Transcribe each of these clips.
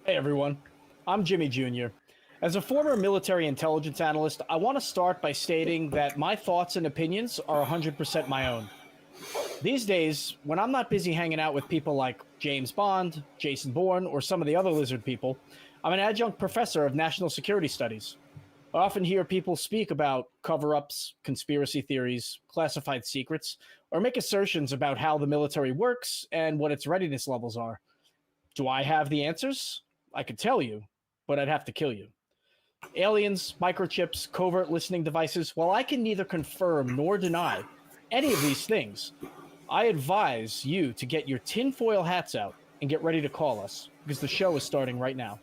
Hey everyone, I'm Jimmy Jr. As a former military intelligence analyst, I want to start by stating that my thoughts and opinions are 100% my own. These days, when I'm not busy hanging out with people like James Bond, Jason Bourne, or some of the other lizard people, I'm an adjunct professor of national security studies. I often hear people speak about cover ups, conspiracy theories, classified secrets, or make assertions about how the military works and what its readiness levels are. Do I have the answers? I could tell you, but I'd have to kill you. Aliens, microchips, covert listening devices, while I can neither confirm nor deny any of these things, I advise you to get your tinfoil hats out and get ready to call us, because the show is starting right now.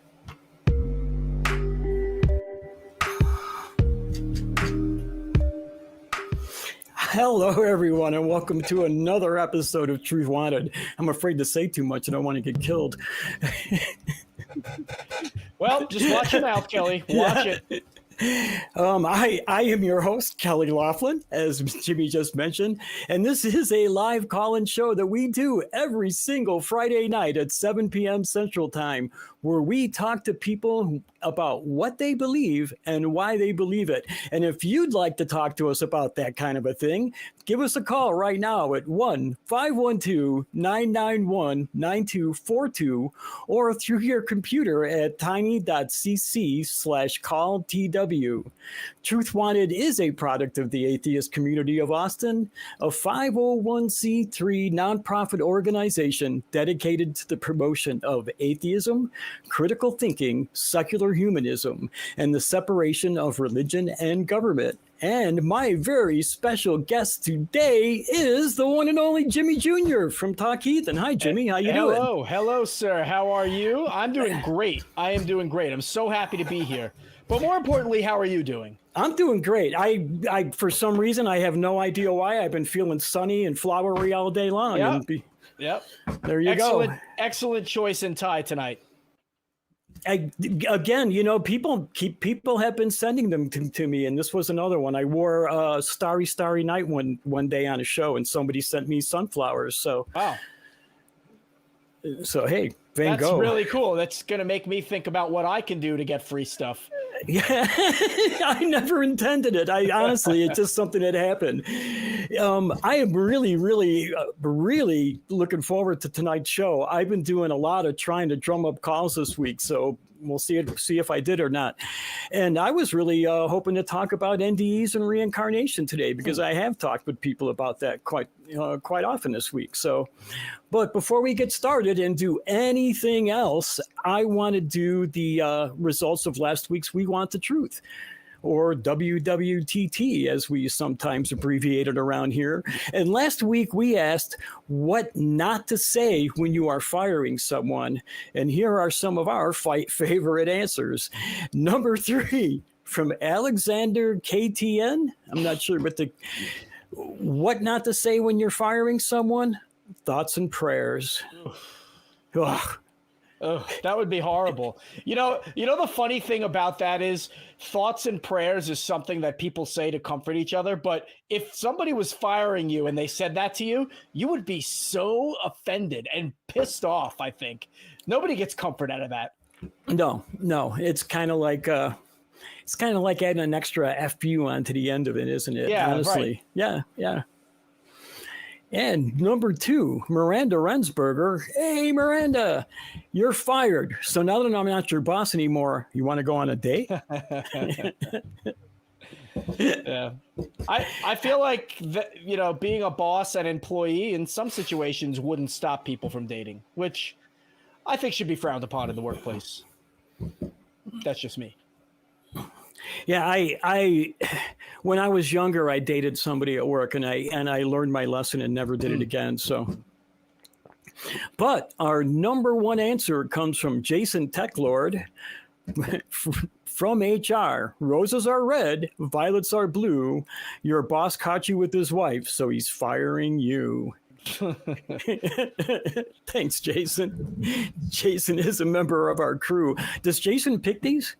Hello, everyone, and welcome to another episode of Truth Wanted. I'm afraid to say too much. I don't want to get killed. Well, just watch your mouth, Kelley. Watch it. I am your host, Kelley Laughlin, as Jimmy just mentioned, and this is a live call-in show that we do every single Friday night at 7 p.m. Central Time, where we talk to people about what they believe and why they believe it. And if you'd like to talk to us about that kind of a thing, give us a call right now at 1-512-991-9242 or through your computer at tiny.cc/calltw. Truth Wanted is a product of the atheist community of Austin, a 501c3 nonprofit organization dedicated to the promotion of atheism, critical thinking, secular humanism, and the separation of religion and government. And my very special guest today is the one and only Jimmy Jr. from Talk Heathen. Hi, Jimmy. How you doing? Hello, sir. How are you? I'm doing great. I am doing great. I'm so happy to be here. But more importantly, how are you doing? I'm doing great. I for some reason, I have no idea why. I've been feeling sunny and flowery all day long. Yep. There you go. Excellent choice in tie tonight. Again, you know, people have been sending them to me, and this was another one. I wore Starry Night one day on a show, and somebody sent me sunflowers. So hey, Van Gogh. That's really cool. That's going to make me think about what I can do to get free stuff. Yeah, I never intended it. Honestly, it's just something that happened. I am really looking forward to tonight's show. I've been doing a lot of trying to drum up calls this week, so we'll see if I did or not. And I was really hoping to talk about NDEs and reincarnation today, because I have talked with people about that quite often this week. So, but before we get started and do anything else, I want to do the results of last week's We Want the Truth, or WWTT, as we sometimes abbreviate it around here. And last week we asked what not to say when you are firing someone. And here are some of our favorite answers. Number 3, from Alexander KTN. I'm not sure, but what not to say when you're firing someone? Thoughts and prayers. Ugh. Oh, that would be horrible. You know, the funny thing about that is thoughts and prayers is something that people say to comfort each other. But if somebody was firing you and they said that to you, you would be so offended and pissed off. I think nobody gets comfort out of that. No, it's kind of like adding an extra FU onto the end of it, isn't it? Yeah, honestly. Right. Yeah. And number 2, Miranda Rensberger. Hey, Miranda, you're fired. So now that I'm not your boss anymore, you want to go on a date? Yeah. I feel like being a boss and employee in some situations wouldn't stop people from dating, which I think should be frowned upon in the workplace. That's just me. Yeah, I when I was younger, I dated somebody at work, and I learned my lesson and never did it again. So, but our number 1 answer comes from Jason Techlord from HR. Roses are red, violets are blue. Your boss caught you with his wife, so he's firing you. Thanks, Jason. Jason is a member of our crew. Does Jason pick these?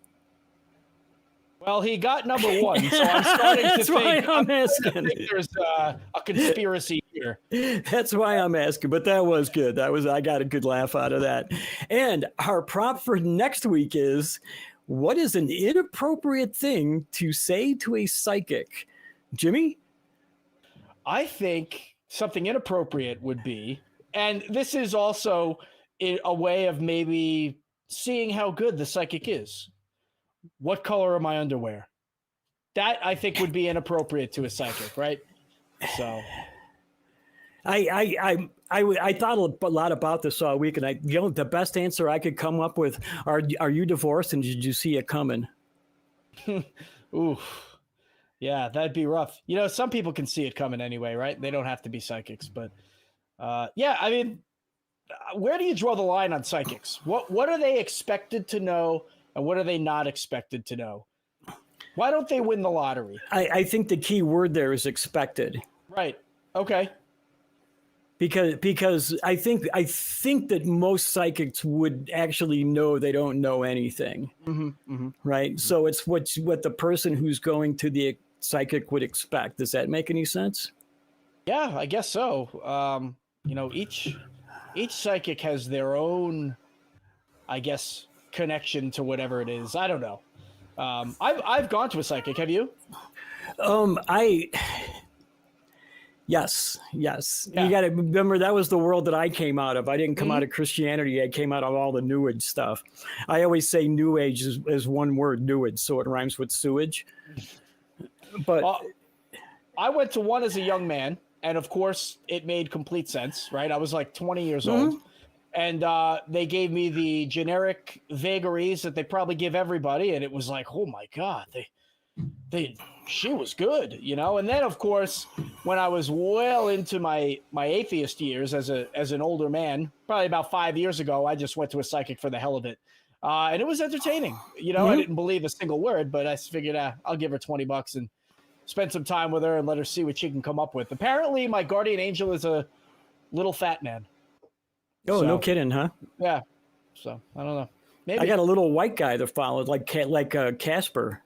Well, he got number 1, so I'm starting to think. I'm asking. I think there's a conspiracy here. That's why I'm asking, but that was good. I got a good laugh out of that. And our prop for next week is, what is an inappropriate thing to say to a psychic? Jimmy? I think something inappropriate would be, and this is also a way of maybe seeing how good the psychic is. What color are my underwear? That I think would be inappropriate to a psychic, right? So I thought a lot about this all week, and the best answer I could come up with are you divorced and did you see it coming? Ooh, yeah, that'd be rough. Some people can see it coming anyway, right? They don't have to be psychics, but yeah, I mean, where do you draw the line on psychics? What are they expected to know, and what are they not expected to know? Why don't they win the lottery? I think the key word there is expected. Right. Okay. Because I think that most psychics would actually know they don't know anything, right? So it's what the person who's going to the psychic would expect. Does that make any sense? Yeah, I guess so. Each psychic has their own, I guess, connection to whatever it is. I don't know. I've gone to a psychic. Have you? Yes. Yeah. You got to remember that was the world that I came out of. I didn't come out of Christianity. I came out of all the New Age stuff. I always say New Age is one word, New Age, so it rhymes with sewage. But I went to one as a young man, and of course, it made complete sense, right? I was like 20 years old, and they gave me the generic vagaries that they probably give everybody, and it was like, oh my God, she was good, And then, of course, when I was well into my atheist years as an older man, probably about 5 years ago, I just went to a psychic for the hell of it, and it was entertaining. I didn't believe a single word, but I figured I'll give her $20 and spend some time with her and let her see what she can come up with. Apparently, my guardian angel is a little fat man. Oh, no kidding, huh? Yeah. So I don't know. Maybe I got a little white guy that followed, like Casper.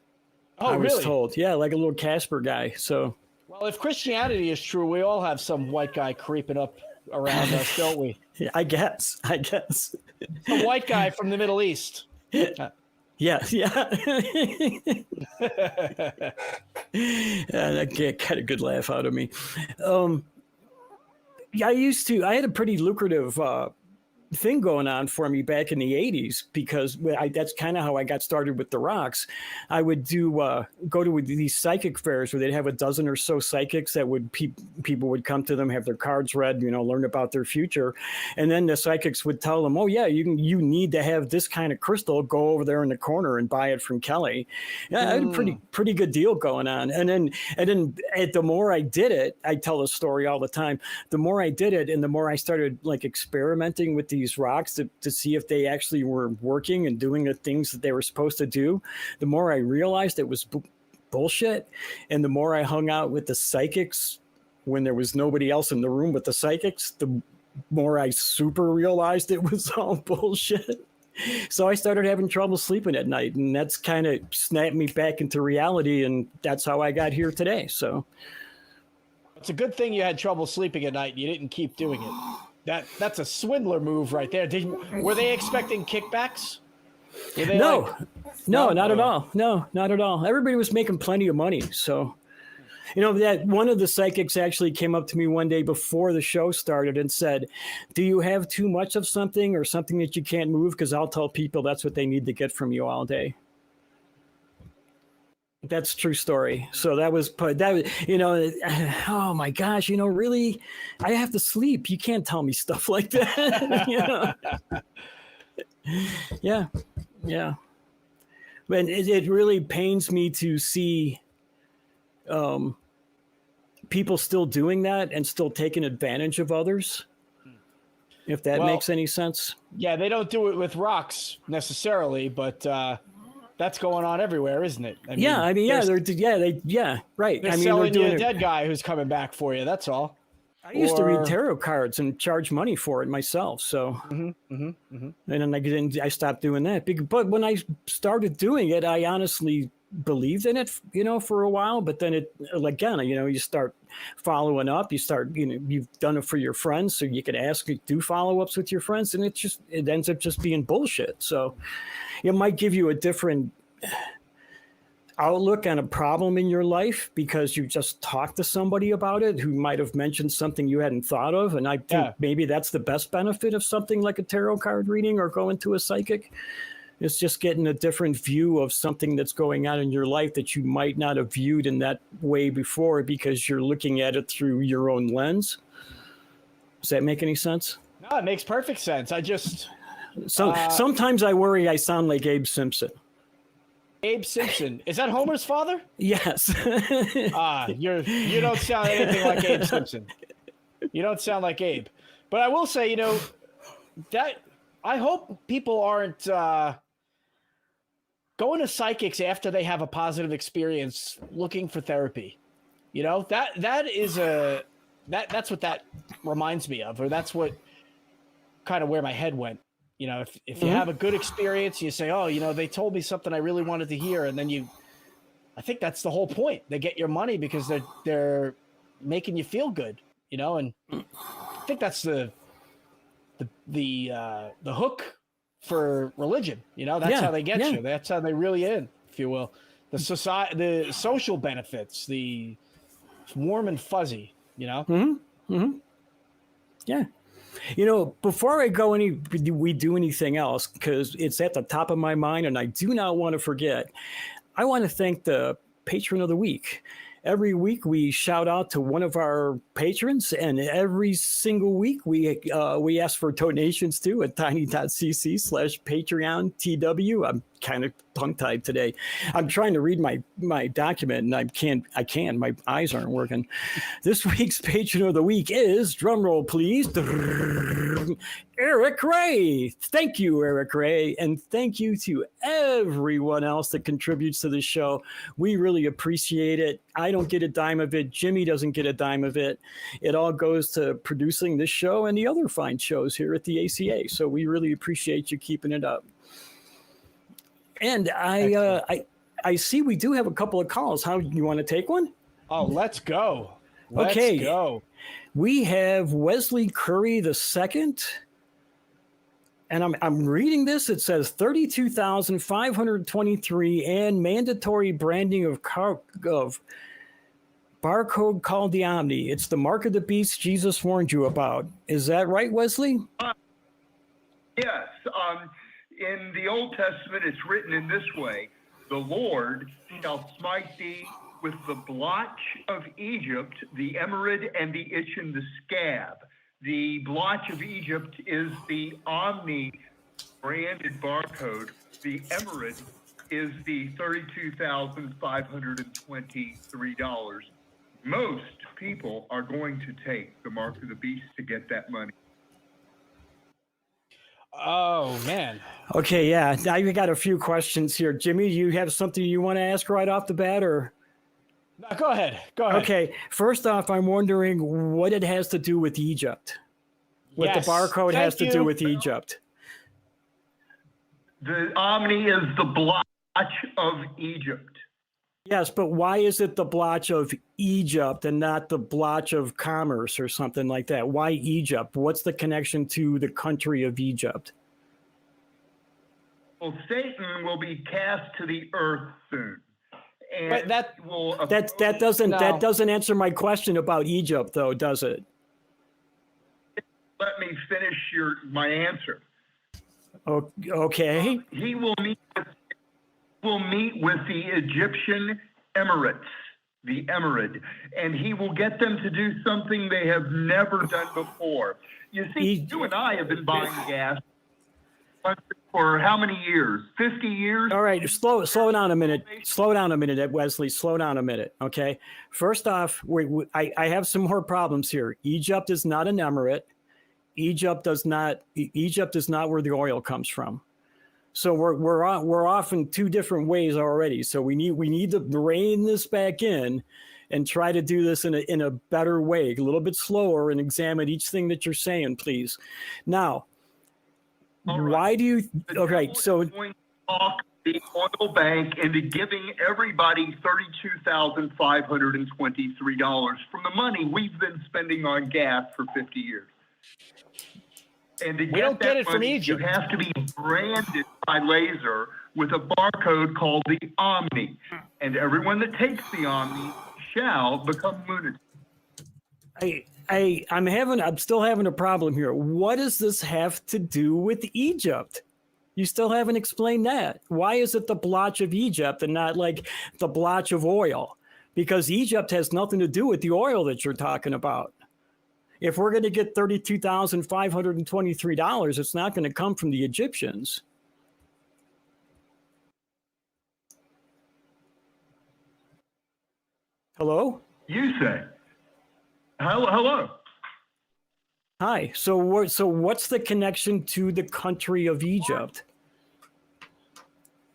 Oh, I was really? told. Yeah, like a little Casper guy. So, well, if Christianity is true, we all have some white guy creeping up around us, don't we? Yeah, I guess. A white guy from the Middle East. Yeah. That got a good laugh out of me. I had a pretty lucrative thing going on for me back in the 80s because that's kind of how I got started with the rocks. I would go to these psychic fairs where they'd have a dozen or so psychics that people would come to them, have their cards read, learn about their future. And then the psychics would tell them, oh yeah, you need to have this kind of crystal, go over there in the corner and buy it from Kelley. Yeah, I had a pretty good deal going on. And then the more I did it, I tell the story all the time. The more I did it and the more I started like experimenting with these rocks to see if they actually were working and doing the things that they were supposed to do, the more I realized it was bullshit. And the more I hung out with the psychics when there was nobody else in the room with the psychics, the more I super realized it was all bullshit. So I started having trouble sleeping at night, and that's kind of snapped me back into reality, and that's how I got here today. So it's a good thing you had trouble sleeping at night and you didn't keep doing it. That's a swindler move right there. Were they expecting kickbacks? No, not at all. No, not at all. Everybody was making plenty of money. So, that one of the psychics actually came up to me one day before the show started and said, do you have too much of something or something that you can't move? Because I'll tell people that's what they need to get from you all day. That's a true story. So oh my gosh, really, I have to sleep. You can't tell me stuff like that. Yeah. But it really pains me to see people still doing that and still taking advantage of others. If that makes any sense. Yeah, they don't do it with rocks necessarily, but that's going on everywhere, isn't it? Right. They're selling you a dead guy who's coming back for you. That's all. I used to read tarot cards and charge money for it myself. So, and then I stopped doing that. But when I started doing it, I honestly believed in it, for a while, but then it, again, you start following up, you've done it for your friends, so you can do follow-ups with your friends, and it ends up just being bullshit. So it might give you a different outlook on a problem in your life because you just talked to somebody about it who might have mentioned something you hadn't thought of. And I think maybe that's the best benefit of something like a tarot card reading or going to a psychic. It's just getting a different view of something that's going on in your life that you might not have viewed in that way before because you're looking at it through your own lens. Does that make any sense? No, it makes perfect sense. Sometimes I worry I sound like Abe Simpson. Abe Simpson. Is that Homer's father? Yes. You don't sound anything like Abe Simpson. You don't sound like Abe. But I will say, that I hope people aren't going to psychics after they have a positive experience looking for therapy. That's what that reminds me of, or that's what kind of where my head went. If you have a good experience, you say, oh, they told me something I really wanted to hear. And then I think that's the whole point. They get your money because they're making you feel good, and I think that's the hook for religion. That's how they get you. That's how they reel you in, if you will. The social benefits, the warm and fuzzy, Yeah. Before I we do anything else, because it's at the top of my mind and I do not want to forget, I want to thank the patron of the week. Every week we shout out to one of our patrons, and every single week we ask for donations too at tiny.cc/PatreonTW. I'm kind of tongue-tied today. I'm trying to read my document and I can't. My eyes aren't working. This week's patron of the week is, drumroll please, Eric Ray. Thank you, Eric Ray, and thank you to everyone else that contributes to the show. We really appreciate it. I don't get a dime of it. Jimmy doesn't get a dime of it. It all goes to producing this show and the other fine shows here at the ACA. So we really appreciate you keeping it up. And I see we do have a couple of calls. How you want to take one? Oh, let's go. Let's go. We have Wesley Curry II. And I'm reading this. It says 32,523 and mandatory branding of barcode called the Omni. It's the mark of the beast Jesus warned you about. Is that right, Wesley? Yes. In the Old Testament, it's written in this way: the Lord shall smite thee with the blotch of Egypt, the emerald, and the itch in the scab. The blotch of Egypt is the Omni branded barcode. The emerald is the $32,523. Most people are going to take the mark of the beast to get that money. Oh, man. Okay, yeah. Now you got a few questions here. Jimmy, you have something you want to ask right off the bat, or? No, go ahead. Okay. First off, I'm wondering what it has to do with Egypt. What the barcode has to do with Egypt. The Omni is the blotch of Egypt. Yes, but why is it the blotch of Egypt and not the blotch of commerce or something like that? Why Egypt? What's the connection to the country of Egypt? Well, Satan will be cast to the earth soon. And but that doesn't answer my question about Egypt, though, does it? Let me finish my answer. Okay. He will meet with the Egyptian Emirates, the Emirate, and he will get them to do something they have never done before. You see, you and I have been buying gas for how many years? 50 years? All right, slow down a minute. Slow down a minute, Wesley. Slow down a minute, okay? First off, I have some more problems here. Egypt is not an emirate. Egypt is not where the oil comes from. So we're off in two different ways already. So we need to rein this back in and try to do this in a better way, a little bit slower, and examine each thing that you're saying, please. Now, why do you? Okay, so the oil bank into giving everybody $32,523 from the money we've been spending on gas for 50 years. And to We don't get it from money, Egypt. You have to be branded by laser with a barcode called the Omni. And everyone that takes the Omni shall become lunatic. I'm still having a problem here. What does this have to do with Egypt? You still haven't explained that. Why is it the blotch of Egypt and not like the blotch of oil? Because Egypt has nothing to do with the oil that you're talking about. If we're going to get $32,523, it's not going to come from the Egyptians. Hello? You say. Hello. Hi. So what's the connection to the country of Egypt?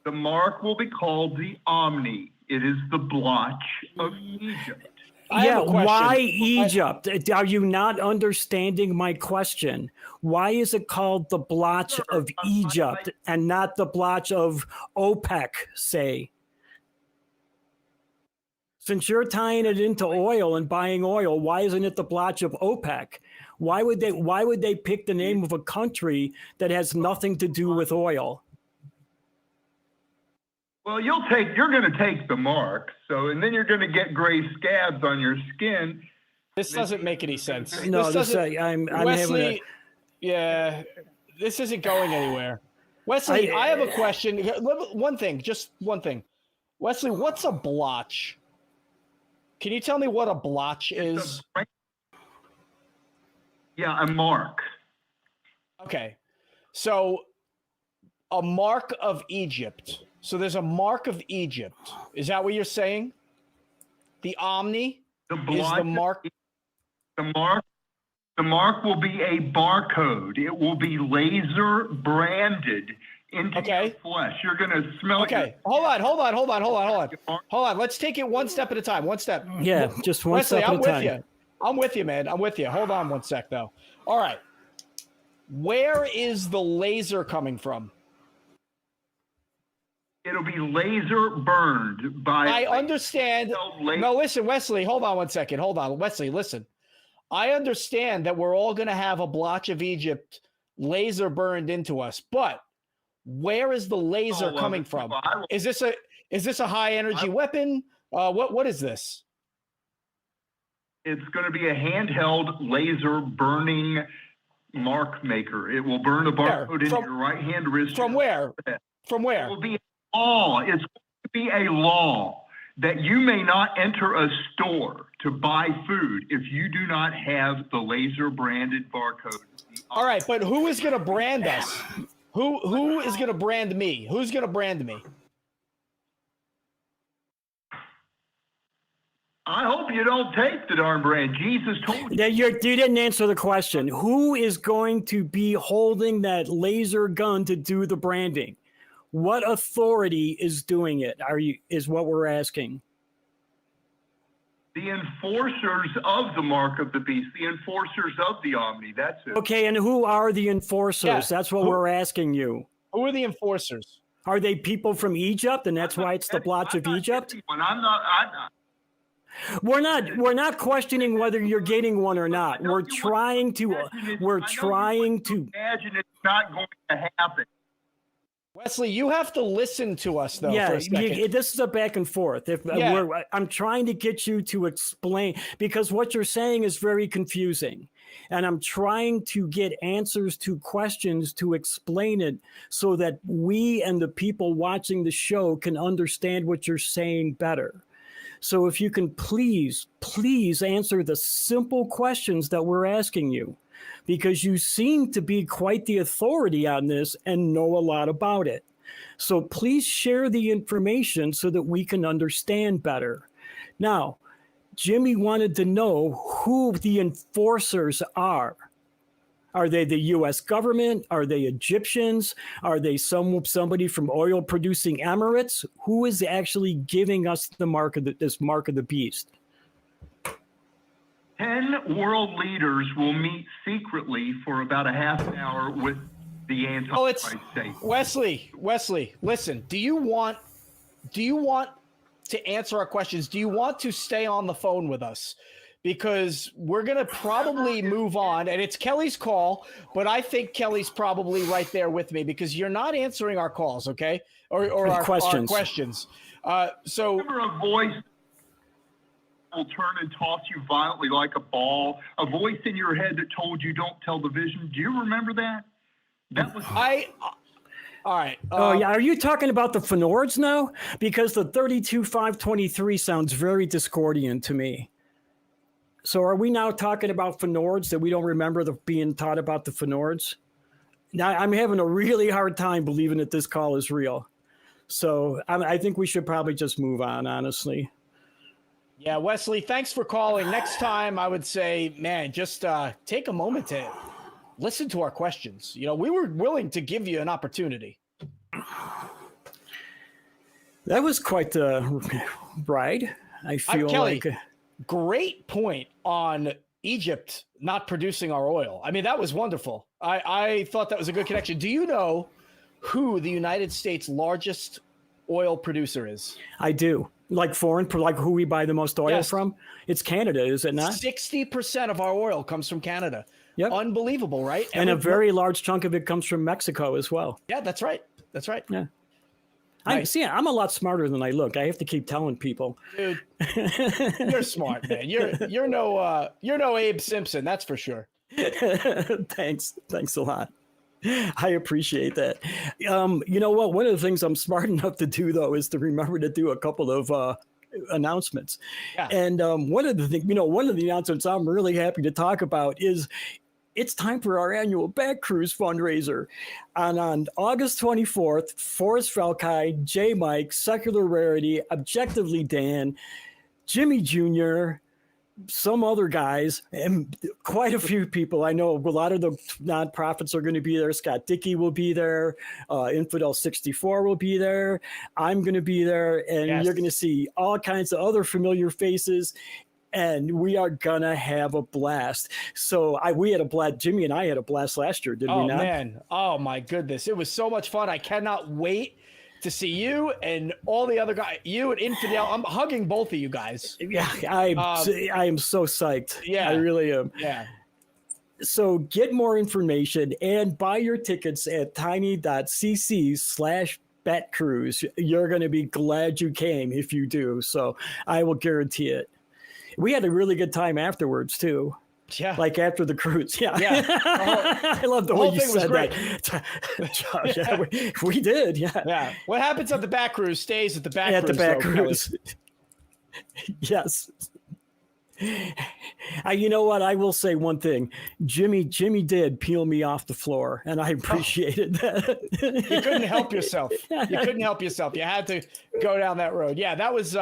The mark will be called the Omni. It is the blotch of Egypt. Yeah, why Egypt? Are you not understanding my question? Why is it called the blotch of Egypt and not the blotch of OPEC, say? Since you're tying it into oil and buying oil, why isn't it the blotch of OPEC? Why would they pick the name of a country that has nothing to do with oil? Well, you're going to take the mark, and then you're going to get gray scabs on your skin. This doesn't make any sense. No, I'm Wesley, yeah, this isn't going anywhere. Wesley, I have a question. Just one thing. Wesley, what's a blotch? Can you tell me what a blotch is? Yeah, a mark. Okay. So a mark of Egypt. So there's a mark of Egypt. Is that what you're saying? The Omni is the mark. The mark will be a barcode. It will be laser branded into your flesh. You're going to smell it. Okay. Hold on. Let's take it one step at a time. One step. Yeah, just one Wesley, step at a time. I'm with you, man. I'm with you. Hold on one sec, though. All right. Where is the laser coming from? It'll be laser burned by. I understand. No, listen, Wesley, hold on one second. Hold on. Wesley, listen. I understand that we're all going to have a blotch of Egypt laser burned into us, but where is the laser coming from? Is this a high energy weapon? What is this? It's going to be a handheld laser burning mark maker. It will burn a barcode into your right hand wrist. From where? From where? It will be law. It's going to be a law that you may not enter a store to buy food if you do not have the laser branded barcode. All right, but who is going to brand us? Who is going to brand me? Who's going to brand me? I hope you don't take the darn brand. Jesus told you. You didn't answer the question. Who is going to be holding that laser gun to do the branding? What authority is doing it? Is what we're asking. The enforcers of the mark of the beast, the enforcers of the Omni. That's it. Okay, and who are the enforcers? Yeah. That's what we're asking you. Who are the enforcers? Are they people from Egypt, and that's why it's the blotch of Egypt? I'm not. We're not questioning whether you're getting one or not. We're trying to imagine it's not going to happen. Wesley, you have to listen to us, though, yeah, for a second. This is a back and forth. I'm trying to get you to explain, because what you're saying is very confusing. And I'm trying to get answers to questions to explain it so that we and the people watching the show can understand what you're saying better. So if you can please answer the simple questions that we're asking you, because you seem to be quite the authority on this and know a lot about it. So please share the information so that we can understand better. Now, Jimmy wanted to know who the enforcers are. Are they the U.S. government? Are they Egyptians? Are they somebody from oil-producing Emirates? Who is actually giving us the this mark of the beast? 10 world leaders will meet secretly for about a half an hour with the Oh, it's Antichrist Satan. Wesley, listen, do you want to answer our questions? Do you want to stay on the phone with us? Because we're going to probably move on, and it's Kelley's call, but I think Kelley's probably right there with me because you're not answering our calls, okay? Or our questions. So Remember a voice will turn and toss you violently like a ball, a voice in your head that told you don't tell the vision. Do you remember that? That was all right. Oh, yeah. Are you talking about the Fenords now? Because the 32523 sounds very discordian to me. So are we now talking about Fenords that we don't remember being taught about the Fenords? Now, I'm having a really hard time believing that this call is real. So I think we should probably just move on, honestly. Yeah, Wesley, thanks for calling. Next time, I would say, man, just take a moment to listen to our questions. You know, we were willing to give you an opportunity. That was quite the ride. I feel Kelley, like... Great point on Egypt not producing our oil. I mean, that was wonderful. I thought that was a good connection. Do you know who the United States' largest oil producer is? I do. Like foreign, like who we buy the most oil from? It's Canada, is it not? 60% of our oil comes from Canada. Yep. Unbelievable, right? And a very large chunk of it comes from Mexico as well. Yeah, that's right. That's right. Yeah. Nice. I'm a lot smarter than I look. I have to keep telling people. Dude, you're smart, man. You're no Abe Simpson, that's for sure. Thanks a lot. I appreciate that. You know what? One of the things I'm smart enough to do, though, is to remember to do a couple of announcements. Yeah. And one of the announcements I'm really happy to talk about is it's time for our annual Back Cruise fundraiser. And on August 24th, Forrest Falkai, J. Mike, Secular Rarity, Objectively Dan, Jimmy Jr., some other guys, and quite a few people. I know a lot of the nonprofits are going to be there. Scott Dickey will be there. Infidel 64 will be there. I'm going to be there. And you're going to see all kinds of other familiar faces. And we are going to have a blast. So we had a blast. Jimmy and I had a blast last year, did we not? Oh, man. Oh, my goodness. It was so much fun. I cannot wait to see you and all the other guys, you and Infidel. I'm hugging both of you guys. Yeah, I am so psyched. Yeah. I really am. Yeah. So get more information and buy your tickets at tiny.cc/BetCruise. You're going to be glad you came if you do. So I will guarantee it. We had a really good time afterwards, too. Yeah. Like after the cruise. Yeah. I love the way you said that. Josh, we did. Yeah. Yeah. What happens at the back cruise stays at the back cruise. At the back cruise. Yes. You know what? I will say one thing. Jimmy did peel me off the floor, and I appreciated that. You couldn't help yourself. You couldn't help yourself. You had to go down that road. Yeah, that was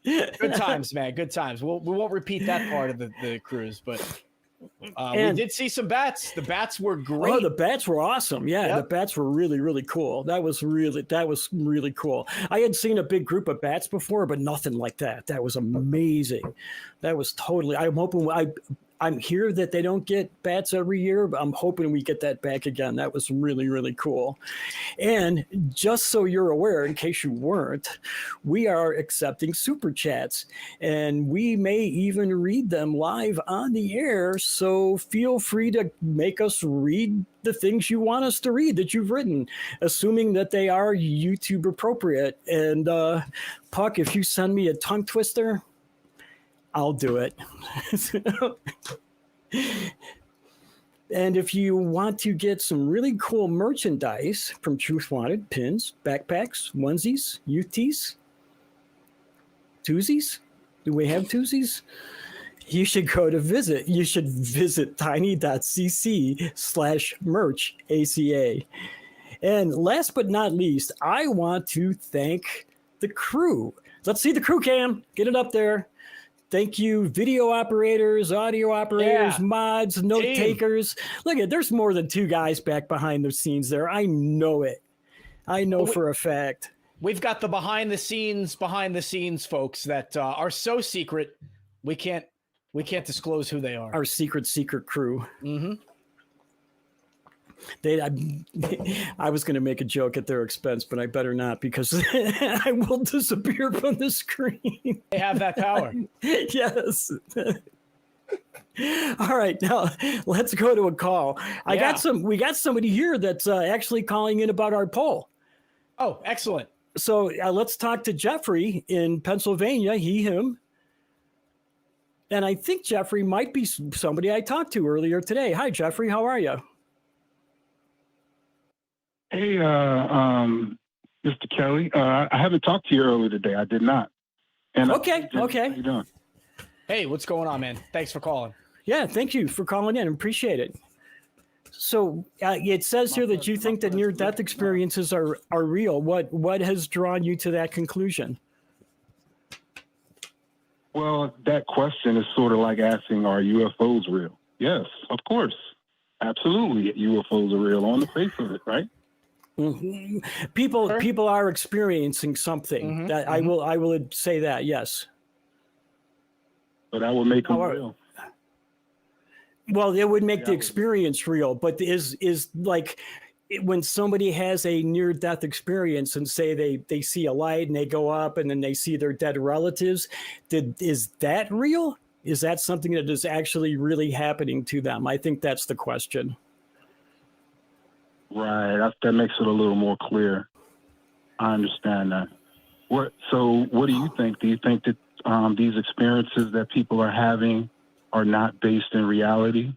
good times, man. Good times. We won't repeat that part of the cruiose, but we did see some bats. The bats were great. Oh, the bats were awesome. Yeah, The bats were really, really cool. That was really cool. I had seen a big group of bats before, but nothing like that. That was amazing. That was totally. I'm here that they don't get bats every year, but I'm hoping we get that back again. That was really, really cool. And just so you're aware, in case you weren't, we are accepting super chats, and we may even read them live on the air. So feel free to make us read the things you want us to read that you've written, assuming that they are YouTube appropriate. And Puck, if you send me a tongue twister, I'll do it. And if you want to get some really cool merchandise from Truth Wanted, pins, backpacks, onesies, UTs, twosies, do we have twosies? You should visit tiny.cc/merch ACA. And last but not least, I want to thank the crew. Let's see the crew cam. Get it up there. Thank you, video operators, audio operators, mods, note takers. Look there's more than two guys back behind the scenes there. I know it. I know for a fact. We've got the behind the scenes folks that are so secret we can't disclose who they are. Our secret crew. Mm-hmm. I was going to make a joke at their expense, but I better not because I will disappear from the screen. They have that power. Yes. All right, now let's go to a call. We got somebody here that's actually calling in about our poll. Oh, excellent. So let's talk to Jeffrey in Pennsylvania, he, him. And I think Jeffrey might be somebody I talked to earlier today. Hi, Jeffrey. How are you? Hey, Mr. Kelley. I haven't talked to you earlier today. I did not. And okay. How you doing? Hey, what's going on, man? Thanks for calling. Yeah, thank you for calling in. Appreciate it. So it says here that you think that near-death experiences are real. What has drawn you to that conclusion? Well, that question is sort of like asking, are UFOs real? Yes, of course. Absolutely, UFOs are real on the face of it, right? Mm-hmm. People are experiencing something. That I will say that, yes. But that would make them real. Well, it would make the experience real, but is like when somebody has a near-death experience and say they see a light and they go up and then they see their dead relatives, is that real? Is that something that is actually really happening to them? I think that's the question. Right. That makes it a little more clear. I understand that. So what do you think? Do you think that these experiences that people are having are not based in reality?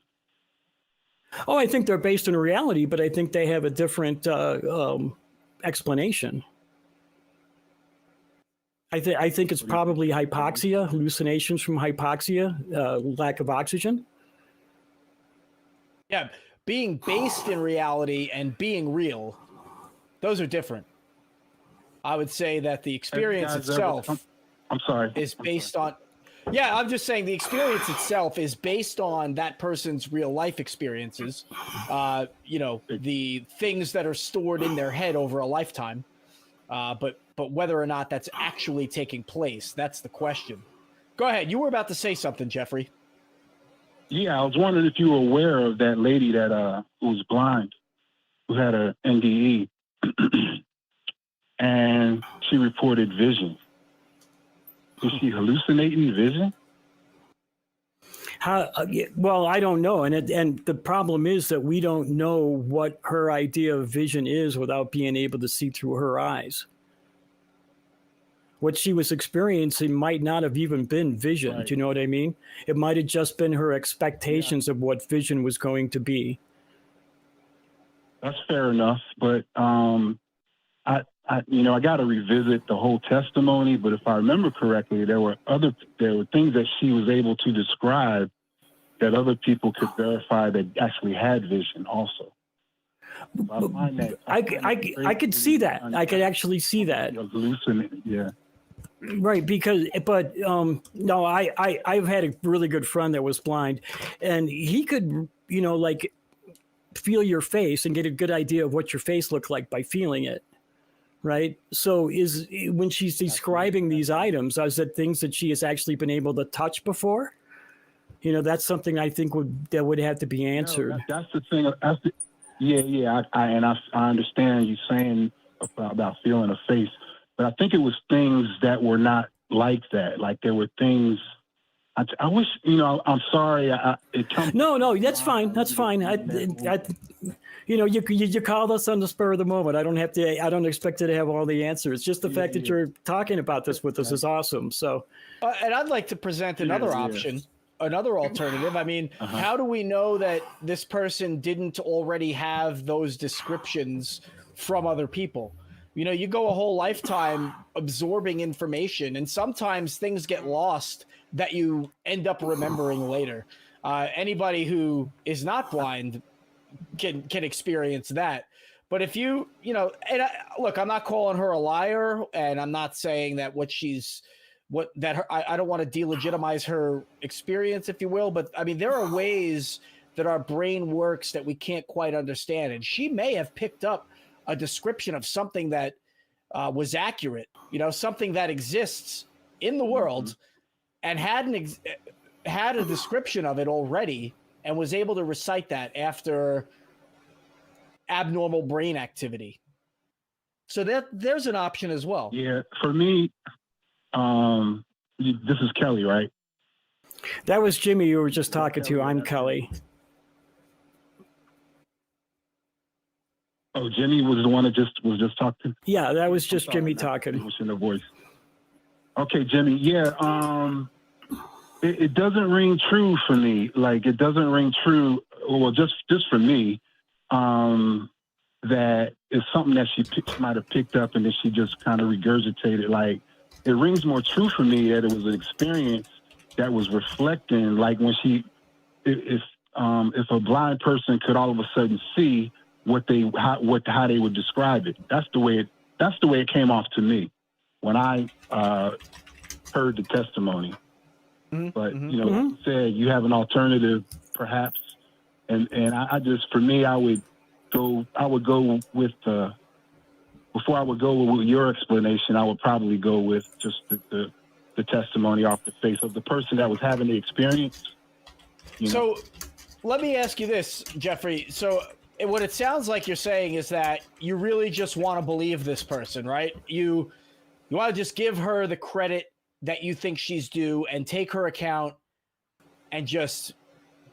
Oh, I think they're based in reality, but I think they have a different explanation. I think it's probably hypoxia, hallucinations from hypoxia, lack of oxygen. Yeah, being based in reality and being real, those are different. I would say that the experience itself is based on... Yeah, I'm just saying the experience itself is based on that person's real life experiences, the things that are stored in their head over a lifetime. But whether or not that's actually taking place, that's the question. Go ahead. You were about to say something, Jeffrey. Yeah, I was wondering if you were aware of that lady that who was blind, who had an NDE, and she reported vision. Is she hallucinating vision? Well, I don't know, and the problem is that we don't know what her idea of vision is without being able to see through her eyes. What she was experiencing might not have even been vision. Right. Do you know what I mean? It might have just been her expectations of what vision was going to be. That's fair enough, but I got to revisit the whole testimony. But if I remember correctly, there were things that she was able to describe that other people could verify that actually had vision also. I could see that. I could actually see that. Yeah. Right, but no, I've had a really good friend that was blind, and he could, like feel your face and get a good idea of what your face looked like by feeling it. Right. So when she's describing these items, is it things that she has actually been able to touch before? That's something I think would have to be answered. That's the thing. I understand you saying about feeling a face, but I think it was things that were not like that. Like there were things. I wish, I'm sorry. No, that's fine. That's fine. You called us on the spur of the moment. I don't expect you to have all the answers. Just the fact that you're talking about this with us is awesome. So, and I'd like to present another option, another alternative. I mean, how do we know that this person didn't already have those descriptions from other people? You go a whole lifetime absorbing information, and sometimes things get lost that you end up remembering later. Anybody who is not blind can experience that. But if look, I'm not calling her a liar, and I'm not saying that I don't want to delegitimize her experience, if you will. But I mean, there are ways that our brain works that we can't quite understand. And she may have picked up a description of something that was accurate, something that exists in the world, and had a description of it already, and was able to recite that after abnormal brain activity. So there's an option as well. Yeah, for me, this is Kelley, right? That was Jimmy you were just talking to. I'm Kelley. Oh, Jimmy was the one that was just talking. Yeah, that was just Jimmy talking. It was in the voice. Okay, Jimmy. Yeah, it doesn't ring true for me. Like, it doesn't ring true. Well, just for me, that it's something that she might have picked up and then she just kind of regurgitated. Like, it rings more true for me that it was an experience that was reflecting, like when if a blind person could all of a sudden see how they would describe it. That's the way it came off to me when I heard the testimony. Mm-hmm. But like you said, you have an alternative, perhaps, and I just, for me, I would go with before I would go with your explanation, I would probably go with just the testimony off the face of the person that was having the experience. So let me ask you this, Jeffrey. So what it sounds like you're saying is that you really just want to believe this person, right? You want to just give her the credit that you think she's due and take her account and just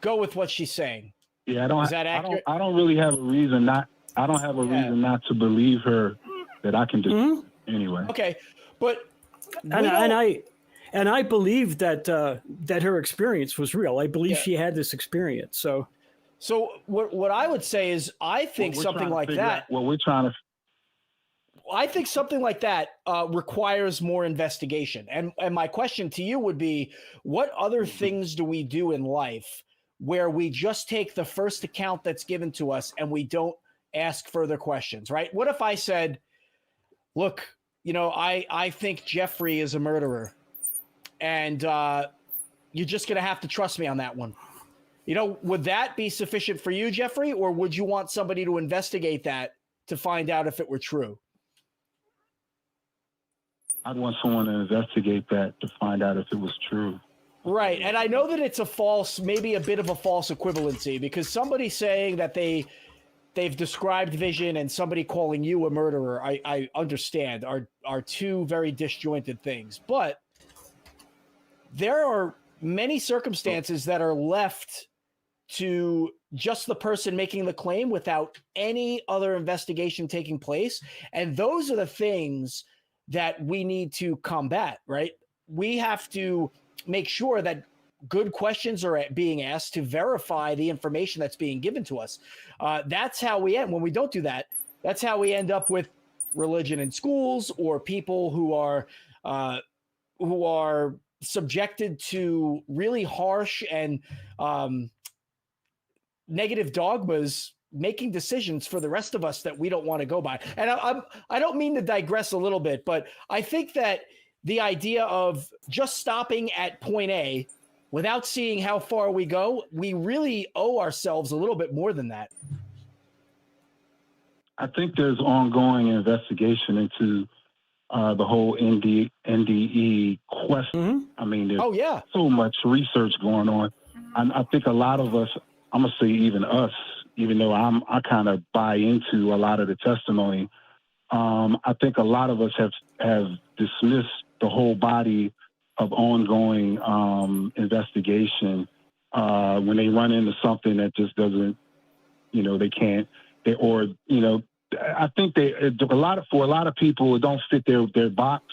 go with what she's saying. Yeah, Is that accurate? I don't really have a reason not. I don't have a reason not to believe her that I can do anyway. Okay, but and I believe that her experience was real. I believe she had this experience. So what I would say is I think something like that. Well, we're trying to. I think something like that requires more investigation. And my question to you would be, what other things do we do in life where we just take the first account that's given to us and we don't ask further questions, right? What if I said, look, I think Jeffrey is a murderer, and you're just going to have to trust me on that one. Would that be sufficient for you, Jeffrey, or would you want somebody to investigate that to find out if it were true? I'd want someone to investigate that to find out if it was true. Right. And I know that it's maybe a bit of a false equivalency, because somebody saying that they've described vision and somebody calling you a murderer, I understand, are two very disjointed things. But there are many circumstances that are left to just the person making the claim without any other investigation taking place. And those are the things that we need to combat, right? We have to make sure that good questions are being asked to verify the information that's being given to us. That's how we end. When we don't do that, that's how we end up with religion in schools, or people who are subjected to really harsh and negative dogmas, making decisions for the rest of us that we don't want to go by. And I don't mean to digress a little bit, but I think that the idea of just stopping at point A without seeing how far we go, we really owe ourselves a little bit more than that. I think there's ongoing investigation into the whole NDE question. Mm-hmm. I mean, there's so much research going on. I think a lot of us, I'm going to say even us, even though I kind of buy into a lot of the testimony, I think a lot of us have dismissed the whole body of ongoing investigation when they run into something that just doesn't, they can't, I think for a lot of people, it don't fit their box.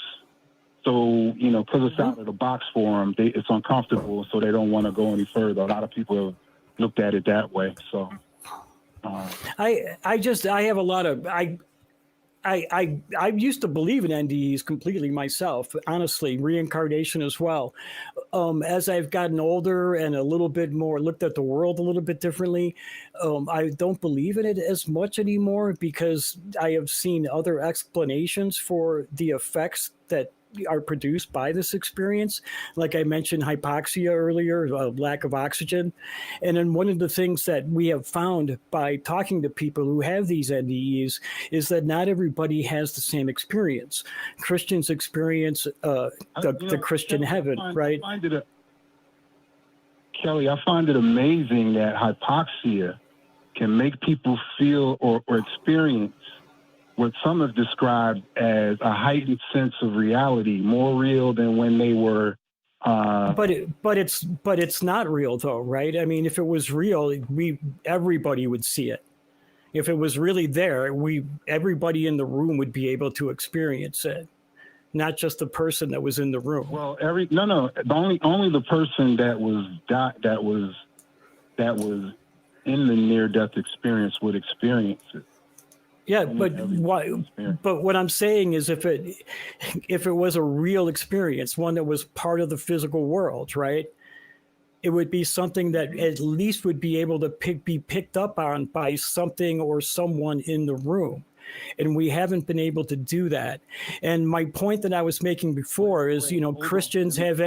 So, because it's out of the box for them, it's uncomfortable, so they don't want to go any further. A lot of people have looked at it that way. So, I have a lot of, I used to believe in NDEs completely myself, honestly, reincarnation as well. As I've gotten older and a little bit more looked at the world a little bit differently, I don't believe in it as much anymore, because I have seen other explanations for the effects that are produced by this experience. Like I mentioned, hypoxia earlier, lack of oxygen. And then one of the things that we have found by talking to people who have these NDEs is that not everybody has the same experience. Christians experience the Christian heaven, right? Kelley, I find it amazing that hypoxia can make people feel or experience what some have described as a heightened sense of reality, more real than when they were. But it's not real though, right? I mean, if it was real, everybody would see it. If it was really there, everybody in the room would be able to experience it, not just the person that was in the room. Well, only the person that was in the near-death experience would experience it. Yeah, but what I'm saying is if it was a real experience, one that was part of the physical world, right? It would be something that at least would be able to be picked up on by something or someone in the room. And we haven't been able to do that. And my point that I was making before is, Christians have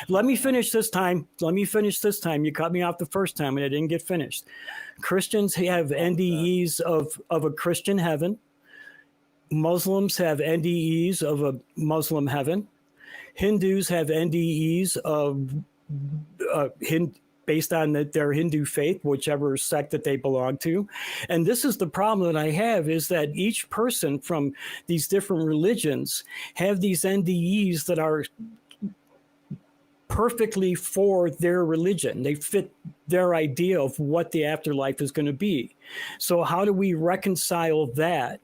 Let me finish this time. You cut me off the first time and I didn't get finished. Christians have NDEs of a Christian heaven. Muslims have NDEs of a Muslim heaven. Hindus have NDEs of based on their Hindu faith, whichever sect that they belong to. And this is the problem that I have, is that each person from these different religions have these NDEs that are perfectly for their religion. They fit their idea of what the afterlife is going to be. So how do we reconcile that?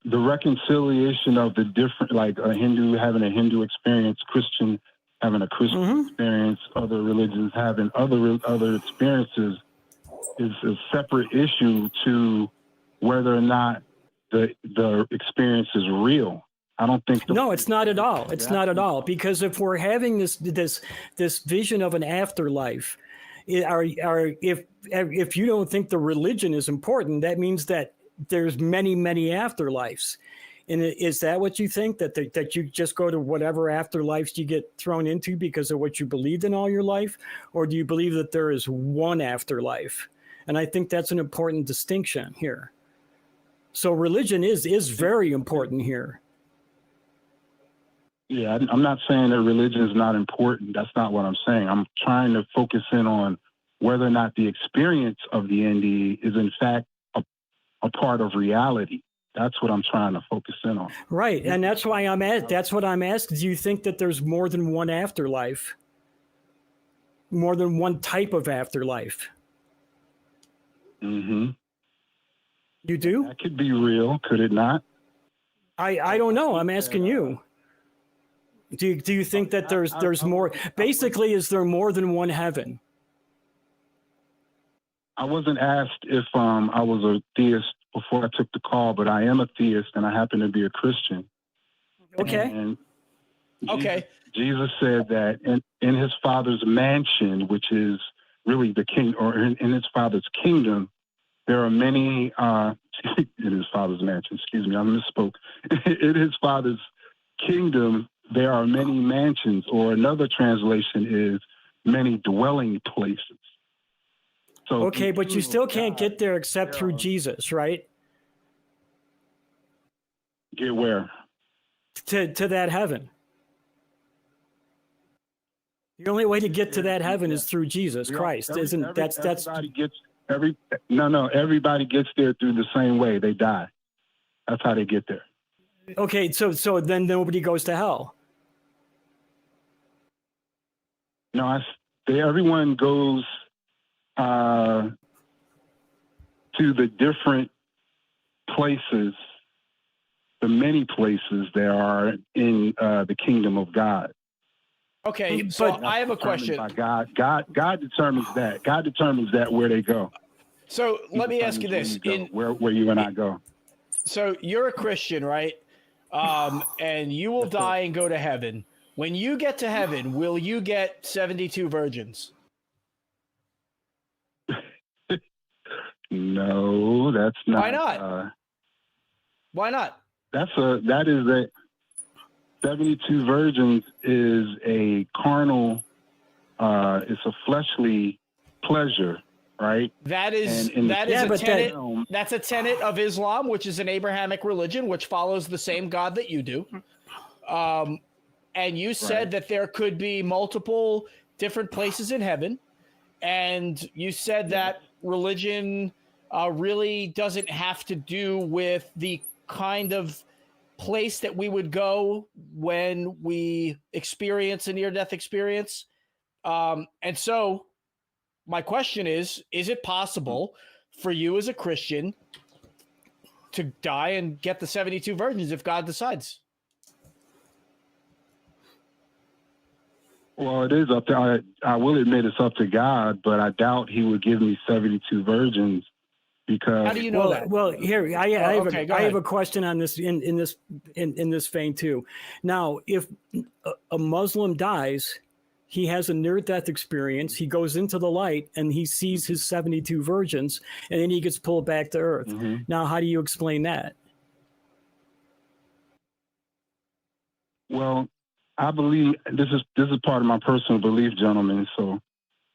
The reconciliation of the different, like a Hindu having a Hindu experience, Christian having a Christian experience, other religions having other experiences, is a separate issue to whether or not the experience is real. I don't think. No, it's not at all. It's not at all, because if we're having this vision of an afterlife, if you don't think the religion is important, that means that there's many afterlives. And is that what you think, that you just go to whatever afterlives you get thrown into because of what you believed in all your life? Or do you believe that there is one afterlife? And I think that's an important distinction here. So religion is very important here. Yeah, I'm not saying that religion is not important. That's not what I'm saying. I'm trying to focus in on whether or not the experience of the NDE is in fact a part of reality. That's what I'm trying to focus in on. Right, and that's why that's what I'm asking. Do you think that there's more than one afterlife? More than one type of afterlife? Mm-hmm. You do? That could be real, could it not? I don't know. I'm asking you. Do you think that there's more? Basically, is there more than one heaven? I wasn't asked if I was a theist before I took the call, but I am a theist and I happen to be a Christian. Okay. And Jesus said that in his Father's mansion, which is really the king, or in his Father's kingdom, there are many, in his Father's mansion, excuse me, I misspoke. In his Father's kingdom, there are many mansions, or another translation is many dwelling places. So okay, but you still can't get there except through Jesus, right? Get where? To that heaven. The only way to get to that heaven is through Jesus Christ. Everybody gets there through the same way. They die. That's how they get there. Okay, so then nobody goes to hell. No, everyone goes to the different places, the many places there are in the kingdom of God. Okay, so I have a question. God determines that. God determines that where they go. So let me ask you this: where you and I go. So you're a Christian, right? And you will die and go to heaven. When you get to heaven, will you get 72 virgins? No, that's not. Why not? Why not? That is a 72 virgins is a carnal, it's a fleshly pleasure, right? That's a tenet of Islam, which is an Abrahamic religion, which follows the same God that you do. and you said that there could be multiple different places in heaven, and you said that religion really doesn't have to do with the kind of place that we would go when we experience a near-death experience. And so my question is it possible for you as a Christian to die and get the 72 virgins if God decides? Well, it is up to, I will admit it's up to God, but I doubt he would give me 72 virgins because. How do you know that? Well, here I I have a question on this in this vein too. Now, if a Muslim dies, he has a near-death experience. He goes into the light and he sees his 72 virgins, and then he gets pulled back to earth. Mm-hmm. Now, how do you explain that? Well, I believe this is part of my personal belief, gentlemen. So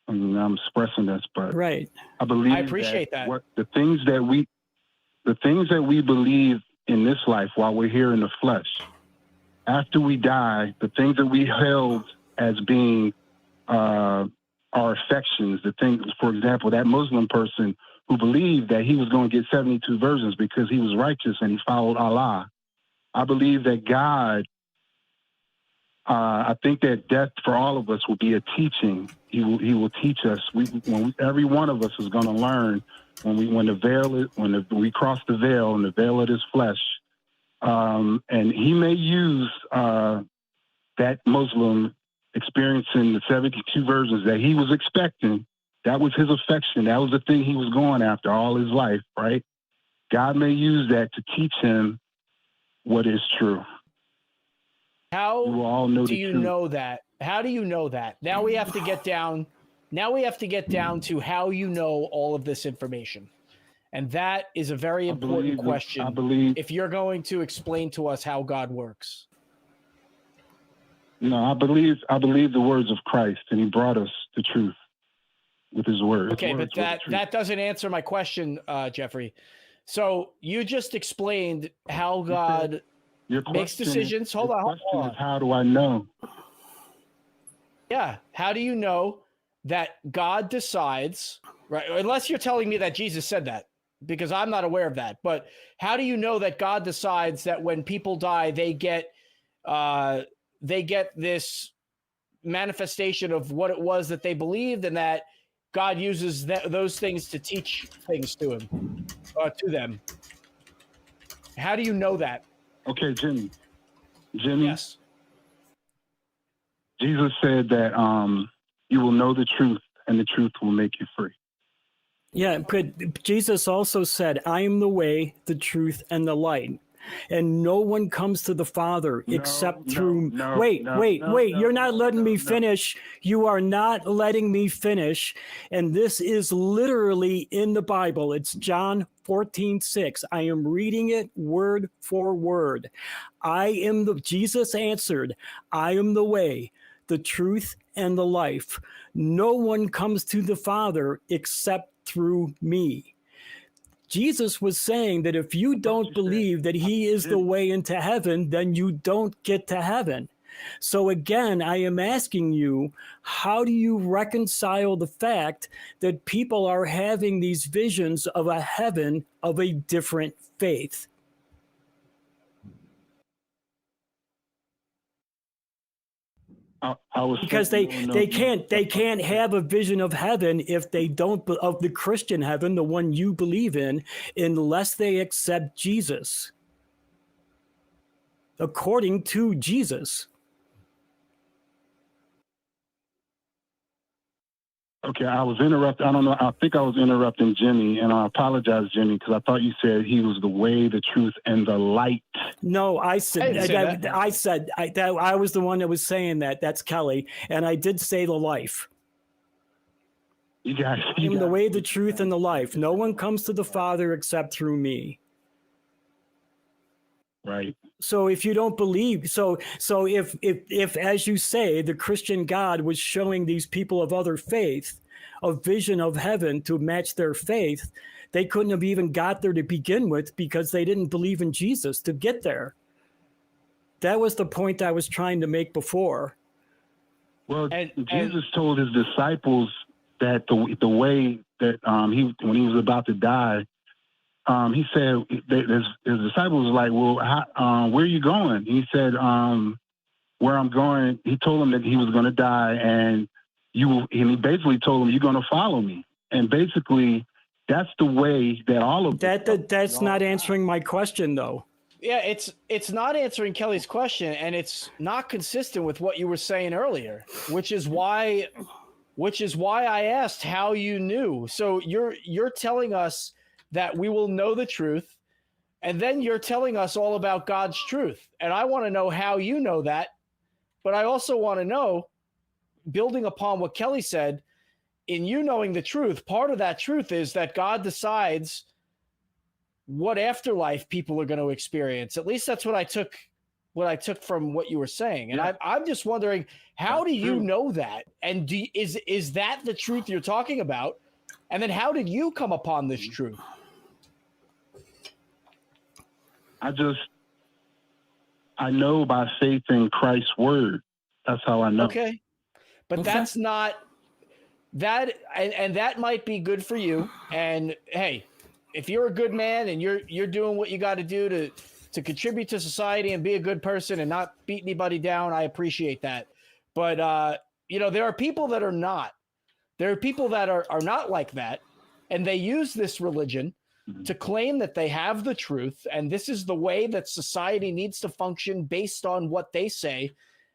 I mean, I'm expressing this, but Right. I believe I appreciate that. The things that we believe in this life while we're here in the flesh, after we die, the things that we held as being our affections, the things, for example, that Muslim person who believed that he was going to get 72 virgins because he was righteous and he followed Allah. I believe that God, I think that death for all of us will be a teaching. He will teach us. Every one of us is going to learn when we cross the veil and the veil of his flesh. And he may use that Muslim experiencing the 72 virgins that he was expecting. That was his affection. That was the thing he was going after all his life, right? God may use that to teach him what is true. How do you truth. know that? How do you know that? Now we have to get down to how you know all of this information. And that is a very important question. I believe if you're going to explain to us how God works. No, I believe the words of Christ, and he brought us the truth with his words. Okay, but that doesn't answer my question, Jeffrey. So you just explained how God makes decisions. Hold on. How do I know? Yeah. How do you know that God decides, right? Unless you're telling me that Jesus said that, because I'm not aware of that. But how do you know that God decides that when people die, they get this manifestation of what it was that they believed, and that God uses those things to teach things to them? How do you know that? Okay, Jimmy. Yes. Jesus said that you will know the truth, and the truth will make you free. Yeah, but Jesus also said, I am the way, the truth, and the light. And no one comes to the Father except through... Wait, you're not letting me finish. You are not letting me finish. And this is literally in the Bible. It's John 14:6. I am reading it word for word. Jesus answered, I am the way, the truth, and the life. No one comes to the Father except through me. Jesus was saying that if you don't believe that he is the way into heaven, then you don't get to heaven. So again, I am asking you, how do you reconcile the fact that people are having these visions of a heaven of a different faith? Because they can't have a vision of heaven if they don't, of the Christian heaven, the one you believe in, unless they accept Jesus, according to Jesus. Okay, I was interrupted. I don't know. I think I was interrupting Jimmy, and I apologize, Jimmy, because I thought you said he was the way, the truth, and the light. No, I said I was the one that was saying that. That's Kelley, and I did say the life. I'm the way, the truth, and the life. No one comes to the Father except through me. Right. So if you don't believe, so if as you say, the Christian God was showing these people of other faith a vision of heaven to match their faith, they couldn't have even got there to begin with because they didn't believe in Jesus to get there. That was the point I was trying to make before. Well, And Jesus told his disciples that the way that when he was about to die, he said his disciples were like, "Well, where are you going?" He said, "Where I'm going." He told them that he was going to die, and he basically told them, "You're going to follow me." And basically, that's the way that all of that's not answering my question, though. yeah, it's not answering Kelley's question, and it's not consistent with what you were saying earlier, which is why I asked how you knew. So you're telling us that we will know the truth, and then you're telling us all about God's truth. And I want to know how you know that, but I also want to know, building upon what Kelley said, in you knowing the truth, part of that truth is that God decides what afterlife people are going to experience. At least that's what I took from what you were saying. And Yeah. I'm just wondering, how That's do you true. know that? And is that the truth you're talking about? And then how did you come upon this truth? I know by faith in Christ's word. That's how I know. Okay. But Okay. that's not that, and that might be good for you. And hey, if you're a good man and you're doing what you got to do to contribute to society and be a good person and not beat anybody down, I appreciate that. But there are people that are not. There are people that are not like that, and they use this religion to claim that they have the truth, and this is the way that society needs to function based on what they say,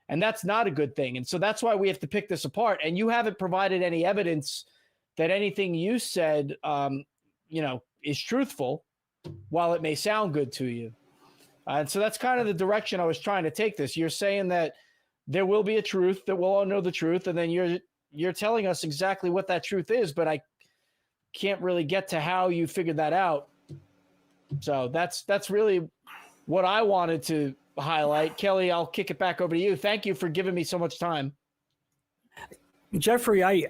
and that's not a good thing. And so that's why we have to pick this apart. And you haven't provided any evidence that anything you said, is truthful, while it may sound good to you. And so that's kind of the direction I was trying to take this. You're saying that there will be a truth, that we'll all know the truth, and then you're telling us exactly what that truth is, but I can't really get to how you figured that out. So that's really what I wanted to highlight. Kelley, I'll kick it back over to you. Thank you for giving me so much time. Jeffrey, I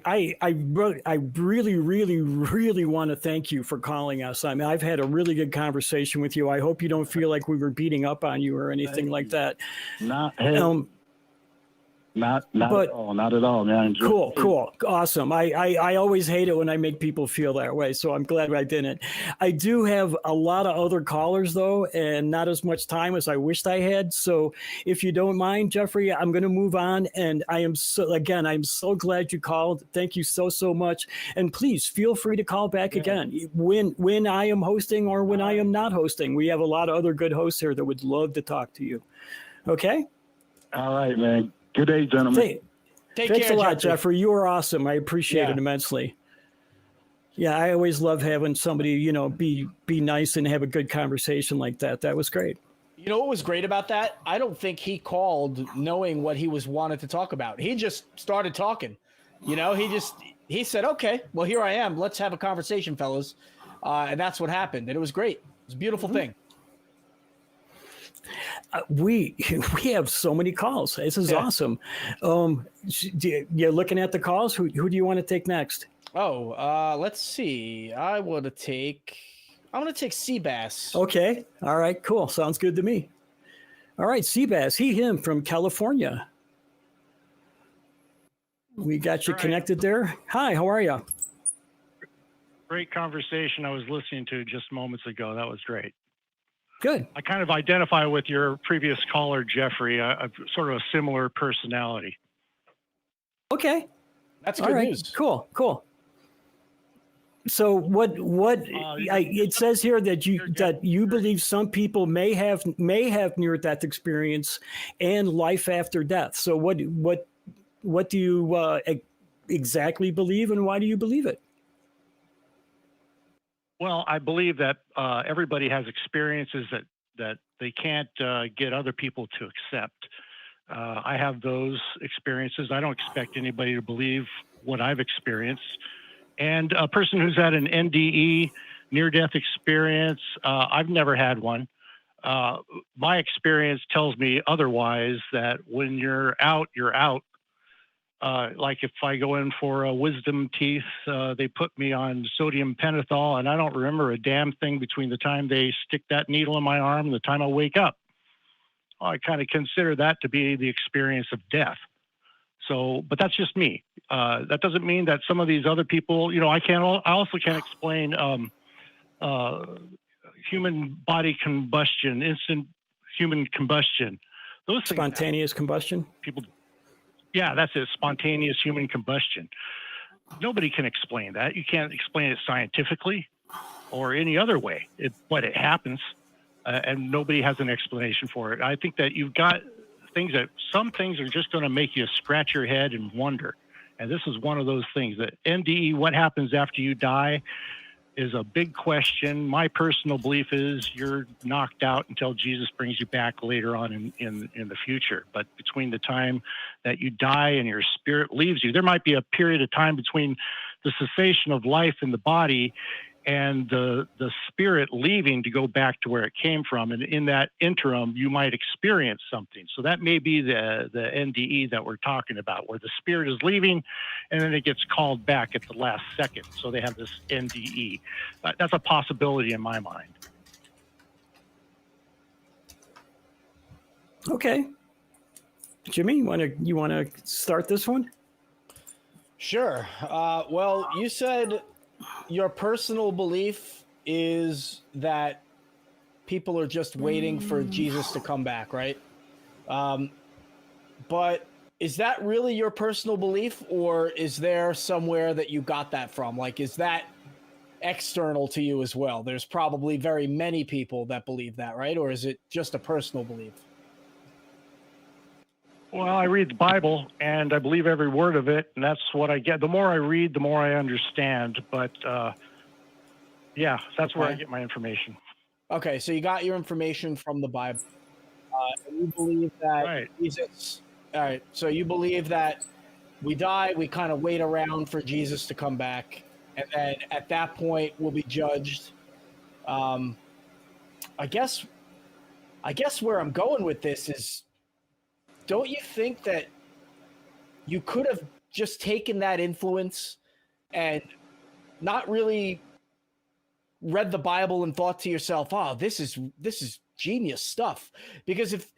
really, really, really want to thank you for calling us. I mean, I've had a really good conversation with you. I hope you don't feel like we were beating up on you or anything like that. Not at all. Not at all, man. Cool. Awesome. I always hate it when I make people feel that way, so I'm glad I didn't. I do have a lot of other callers, though, and not as much time as I wished I had. So if you don't mind, Jeffrey, I'm going to move on. And I'm so glad you called. Thank you so much. And please feel free to call back again when I am hosting or when I am not hosting. We have a lot of other good hosts here that would love to talk to you. Okay? All right, man. Good day, gentlemen. Thanks care, a lot, Jeffrey. You are awesome. I appreciate it immensely. Yeah, I always love having somebody, be nice and have a good conversation like that. That was great. You know what was great about that? I don't think he called knowing what he was wanted to talk about. He just started talking. He said, "Okay, well, here I am. Let's have a conversation, fellas." And that's what happened. And it was great. It was a beautiful thing. We have so many calls. This is awesome. You're looking at the calls. Who do you want to take next? Let's see. I'm going to take Seabass. Okay. All right. Cool. Sounds good to me. All right. Seabass, him from California. We got you connected there. Hi, how are you? Great conversation I was listening to just moments ago. That was great. Good. I kind of identify with your previous caller, Jeffrey. I'm sort of a similar personality. Okay. That's good news. Cool. So it says here that you believe some people may have near-death experience and life after death. So what do you exactly believe, and why do you believe it? Well, I believe that everybody has experiences that they can't get other people to accept. I have those experiences. I don't expect anybody to believe what I've experienced. And a person who's had an NDE, near-death experience, I've never had one. My experience tells me otherwise, that when you're out, you're out. Like if I go in for wisdom teeth, they put me on sodium pentothal, and I don't remember a damn thing between the time they stick that needle in my arm and the time I wake up. I kind of consider that to be the experience of death. So, but that's just me. That doesn't mean that some of these other people, you know, I also can't explain human body combustion, instant human combustion. Those things Spontaneous combustion? people, yeah, that's it. Spontaneous human combustion. Nobody can explain that. You can't explain it scientifically or any other way, but it happens, and nobody has an explanation for it. I think that you've got some things are just going to make you scratch your head and wonder. And this is one of those things. That NDE, what happens after you die, is a big question. My personal belief is you're knocked out until Jesus brings you back later on in the future. But between the time that you die and your spirit leaves you, there might be a period of time between the cessation of life in the body and the spirit leaving to go back to where it came from. And in that interim, you might experience something. So that may be the NDE that we're talking about, where the spirit is leaving and then it gets called back at the last second. So they have this NDE. That's a possibility in my mind. Okay. Jimmy, you want to start this one? Sure. Well, you said your personal belief is that people are just waiting for Jesus to come back, right? But is that really your personal belief, or is there somewhere that you got that from? Like, is that external to you as well? There's probably very many people that believe that, right? Or is it just a personal belief? Well, I read the Bible and I believe every word of it, and that's what I get. The more I read, the more I understand. But yeah, that's where I get my information. Okay, so you got your information from the Bible. And you believe that Right. Jesus. All right, so you believe that we die, we kind of wait around for Jesus to come back, and then at that point we'll be judged. I guess where I'm going with this is, don't you think that you could have just taken that influence and not really read the Bible and thought to yourself, "Oh, this is genius stuff"? Because if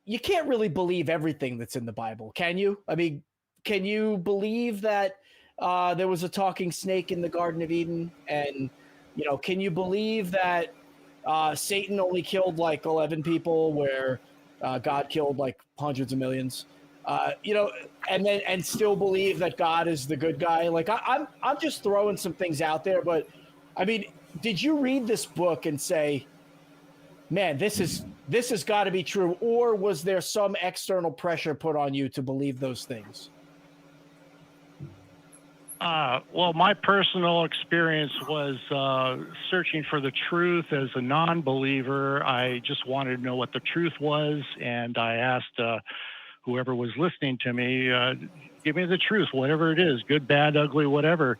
you can't really believe everything that's in the Bible, can you? I mean, can you believe that there was a talking snake in the Garden of Eden? And, you know, can you believe that Satan only killed like 11 people where God killed like hundreds of millions? You know, and still believe that God is the good guy? Like, I'm just throwing some things out there, but I mean, did you read this book and say, man, this has got to be true? Or was there some external pressure put on you to believe those things? Well, my personal experience was searching for the truth as a non-believer. I just wanted to know what the truth was, and I asked whoever was listening to me, give me the truth, whatever it is, good, bad, ugly, whatever.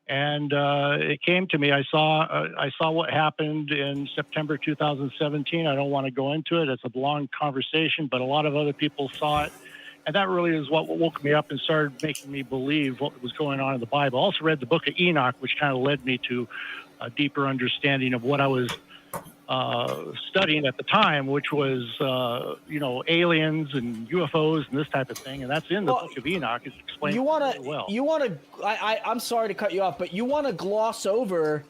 And it came to me. I saw what happened in September 2017. I don't want to go into it. It's a long conversation, but a lot of other people saw it. And that really is what woke me up and started making me believe what was going on in the Bible. I also read the book of Enoch, which kind of led me to a deeper understanding of what I was studying at the time, which was, you know, aliens and UFOs and this type of thing. And that's in the book of Enoch. It's explained really well. I'm sorry to cut you off, but you want to gloss over,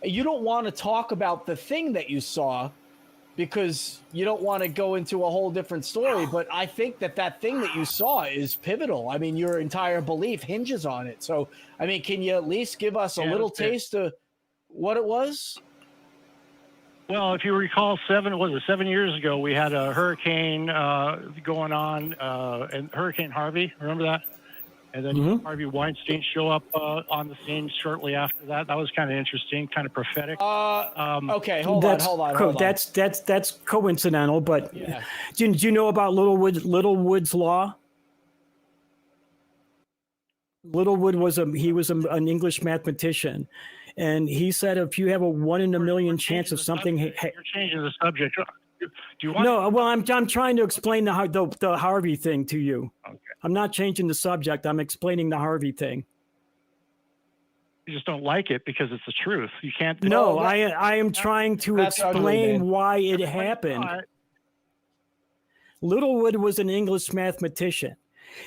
you don't want to talk about the thing that you saw because you don't want to go into a whole different story. But I think that thing that you saw is pivotal. I mean, your entire belief hinges on it. So, I mean, can you at least give us a little taste of what it was? Well, if you recall, 7 years ago, we had a hurricane going on, and Hurricane Harvey, remember that? And then Harvey Weinstein show up on the scene shortly after that. That was kind of interesting, kind of prophetic. Okay, hold on. That's coincidental, but yeah. Do you know about Littlewood's law? Littlewood was an English mathematician, and he said if you have a 1 in a million chance of something, you're changing the subject. Do you want? No, well, I'm trying to explain the Harvey thing to you. Okay. I'm not changing the subject. I'm explaining the Harvey thing. You just don't like it because it's the truth. You can't. No, I am trying to explain why it happened. Littlewood was an English mathematician.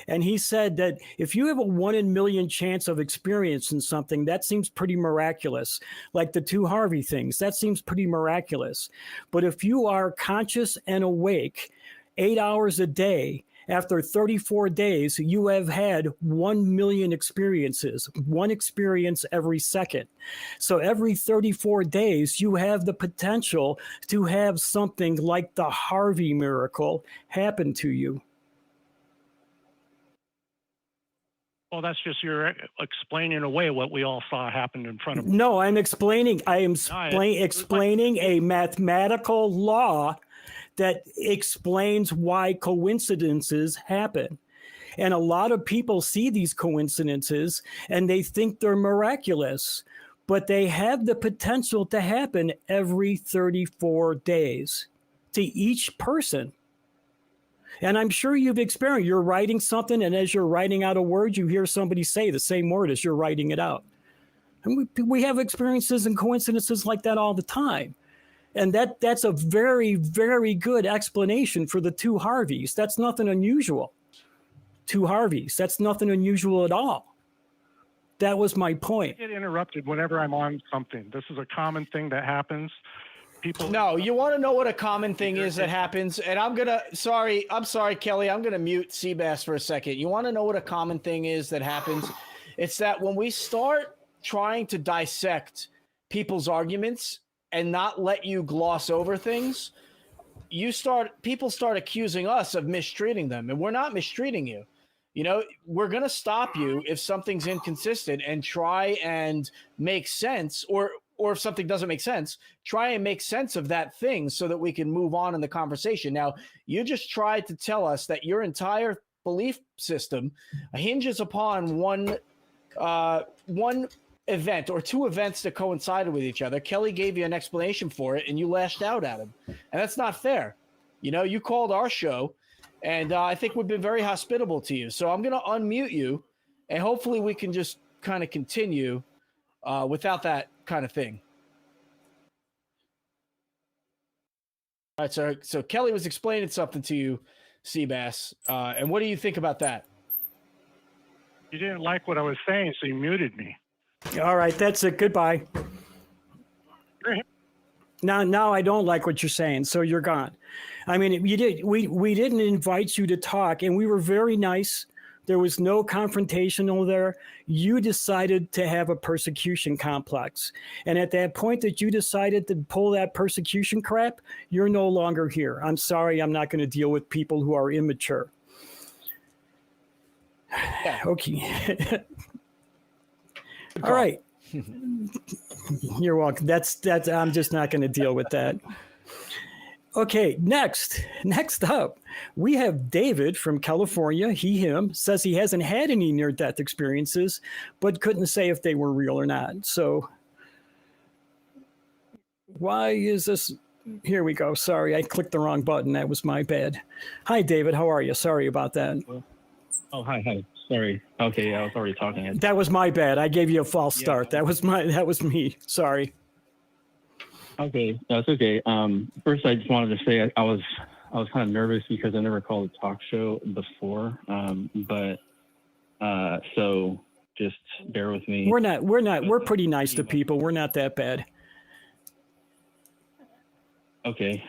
And he said that if you have a 1 in a million chance of experiencing something, that seems pretty miraculous. Like the two Harvey things, that seems pretty miraculous. But if you are conscious and awake 8 hours a day, after 34 days, you have had 1 million experiences, one experience every second. So every 34 days, you have the potential to have something like the Harvey miracle happen to you. Well, that's just you're explaining away what we all saw happen in front of us. No, I'm explaining. I am explaining a mathematical law that explains why coincidences happen. And a lot of people see these coincidences and they think they're miraculous, but they have the potential to happen every 34 days to each person. And I'm sure you've experienced, you're writing something, and as you're writing out a word, you hear somebody say the same word as you're writing it out. And we have experiences and coincidences like that all the time. And that's a very, very good explanation for the two Harveys. That's nothing unusual. Two Harveys, that's nothing unusual at all. That was my point. I get interrupted whenever I'm on something. This is a common thing that happens. People. No, you want to know what a common thing is that happens? And I'm sorry, Kelley, I'm going to mute Seabass for a second. You want to know what a common thing is that happens? It's that when we start trying to dissect people's arguments and not let you gloss over things, people start accusing us of mistreating them, and we're not mistreating you. You know, we're going to stop you if something's inconsistent and try and make sense, or if something doesn't make sense, try and make sense of that thing so that we can move on in the conversation. Now, you just tried to tell us that your entire belief system hinges upon one event or two events that coincided with each other. Kelley gave you an explanation for it, and you lashed out at him. And that's not fair. You know, you called our show, and I think we've been very hospitable to you. So I'm going to unmute you, and hopefully we can just kind of continue without that kind of thing. All right, so Kelley was explaining something to you, Seabass, and what do you think about that? You didn't like what I was saying, so you muted me. All right, that's it. Goodbye. Now I don't like what you're saying, so you're gone. I mean, we didn't invite you to talk, and we were very nice. There was no confrontational there. You decided to have a persecution complex. And at that point that you decided to pull that persecution crap, you're no longer here. I'm sorry, I'm not going to deal with people who are immature. Okay. All right. You're welcome. That's I'm just not going to deal with that. Okay, next up, we have David from California. Him, says he hasn't had any near-death experiences, but couldn't say if they were real or not. So why is this? Here we go. Sorry, I clicked the wrong button. That was my bad. Hi, David. How are you? Sorry about that. Oh, hi. Sorry. Okay, I was already talking. That was my bad. I gave you a false start. That was me. Sorry. Okay, that's okay. First, I just wanted to say I was kind of nervous because I never called a talk show before. So just bear with me. We're pretty nice to people. We're not that bad. Okay.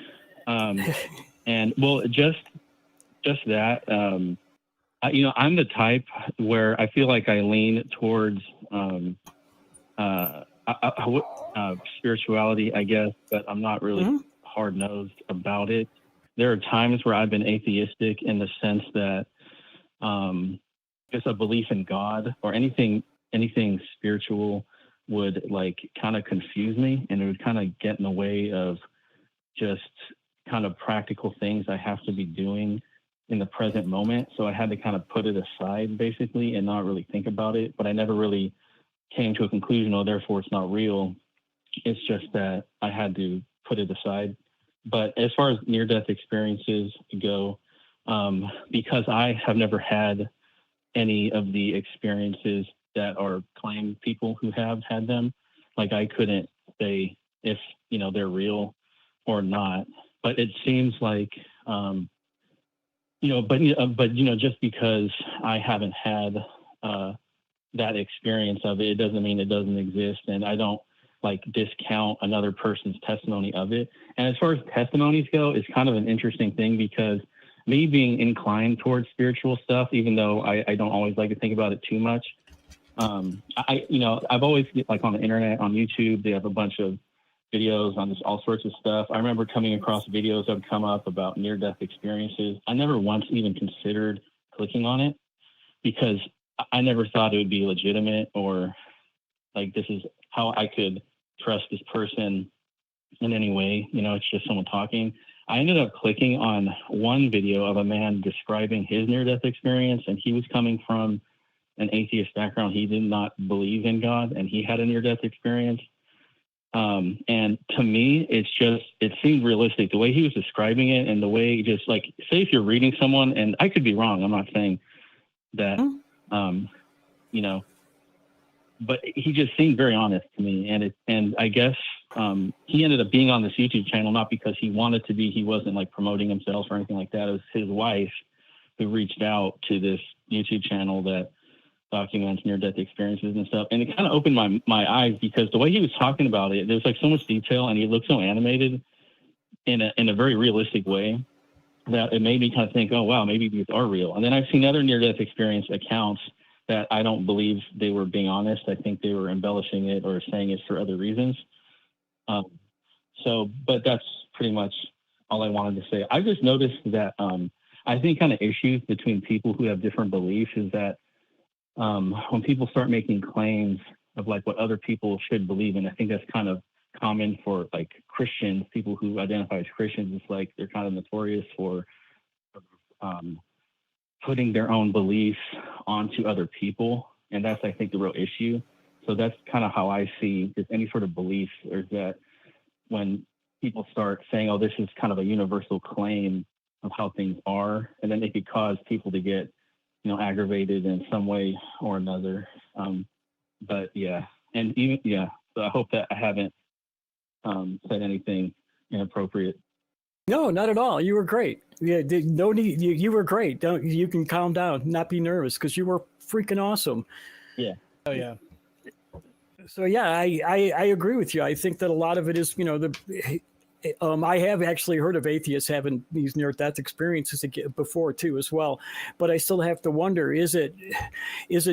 And well, just that. I'm the type where I feel like I lean towards spirituality, I guess, but I'm not really hard-nosed about it. There are times where I've been atheistic in the sense that just a belief in God or anything spiritual would like kind of confuse me, and it would kind of get in the way of just kind of practical things I have to be doing in the present moment. So I had to kind of put it aside basically and not really think about it, but I never really came to a conclusion, therefore it's not real. It's just that I had to put it aside. But as far as near-death experiences go, because I have never had any of the experiences that are claimed people who have had them, like I couldn't say if, they're real or not. But it seems like just because I haven't had that experience of it, it doesn't mean it doesn't exist, and I don't like discount another person's testimony of it. And as far as testimonies go, it's kind of an interesting thing because me being inclined towards spiritual stuff, even though I don't always like to think about it too much. I've always, like, on the internet, on YouTube, they have a bunch of videos on all sorts of stuff. I remember coming across videos that would come up about near-death experiences. I never once even considered clicking on it because I never thought it would be legitimate or like this is how I could trust this person in any way. It's just someone talking. I ended up clicking on one video of a man describing his near-death experience, and he was coming from an atheist background. He did not believe in God, and he had a near-death experience. And to me, it seemed realistic. The way he was describing it and the way just like, say if you're reading someone, and I could be wrong, I'm not saying that, but he just seemed very honest to me. And I guess he ended up being on this YouTube channel, not because he wanted to be, he wasn't like promoting himself or anything like that. It was his wife who reached out to this YouTube channel that documents near-death experiences and stuff. And it kind of opened my eyes because the way he was talking about it, there's like so much detail and he looked so animated in a very realistic way that it made me kind of think, oh, wow, maybe these are real. And then I've seen other near-death experience accounts that I don't believe they were being honest. I think they were embellishing it or saying it for other reasons. But that's pretty much all I wanted to say. I just noticed that I think kind of issues between people who have different beliefs is that when people start making claims of like what other people should believe in, I think that's kind of common for like Christians, people who identify as Christians. It's like they're kind of notorious for putting their own beliefs onto other people. And that's, I think, the real issue. So that's kind of how I see is any sort of belief, or is that when people start saying, oh, this is kind of a universal claim of how things are, and then it could cause people to get, aggravated in some way or another. But yeah, and even, so I hope that I haven't said anything inappropriate. No, not at all. You were great. Yeah, no need. You were great. You can calm down, not be nervous, because you were freaking awesome. Yeah. Oh yeah. So yeah, I agree with you. I think that a lot of it is, I have actually heard of atheists having these near-death experiences before too, as well. But I still have to wonder: is it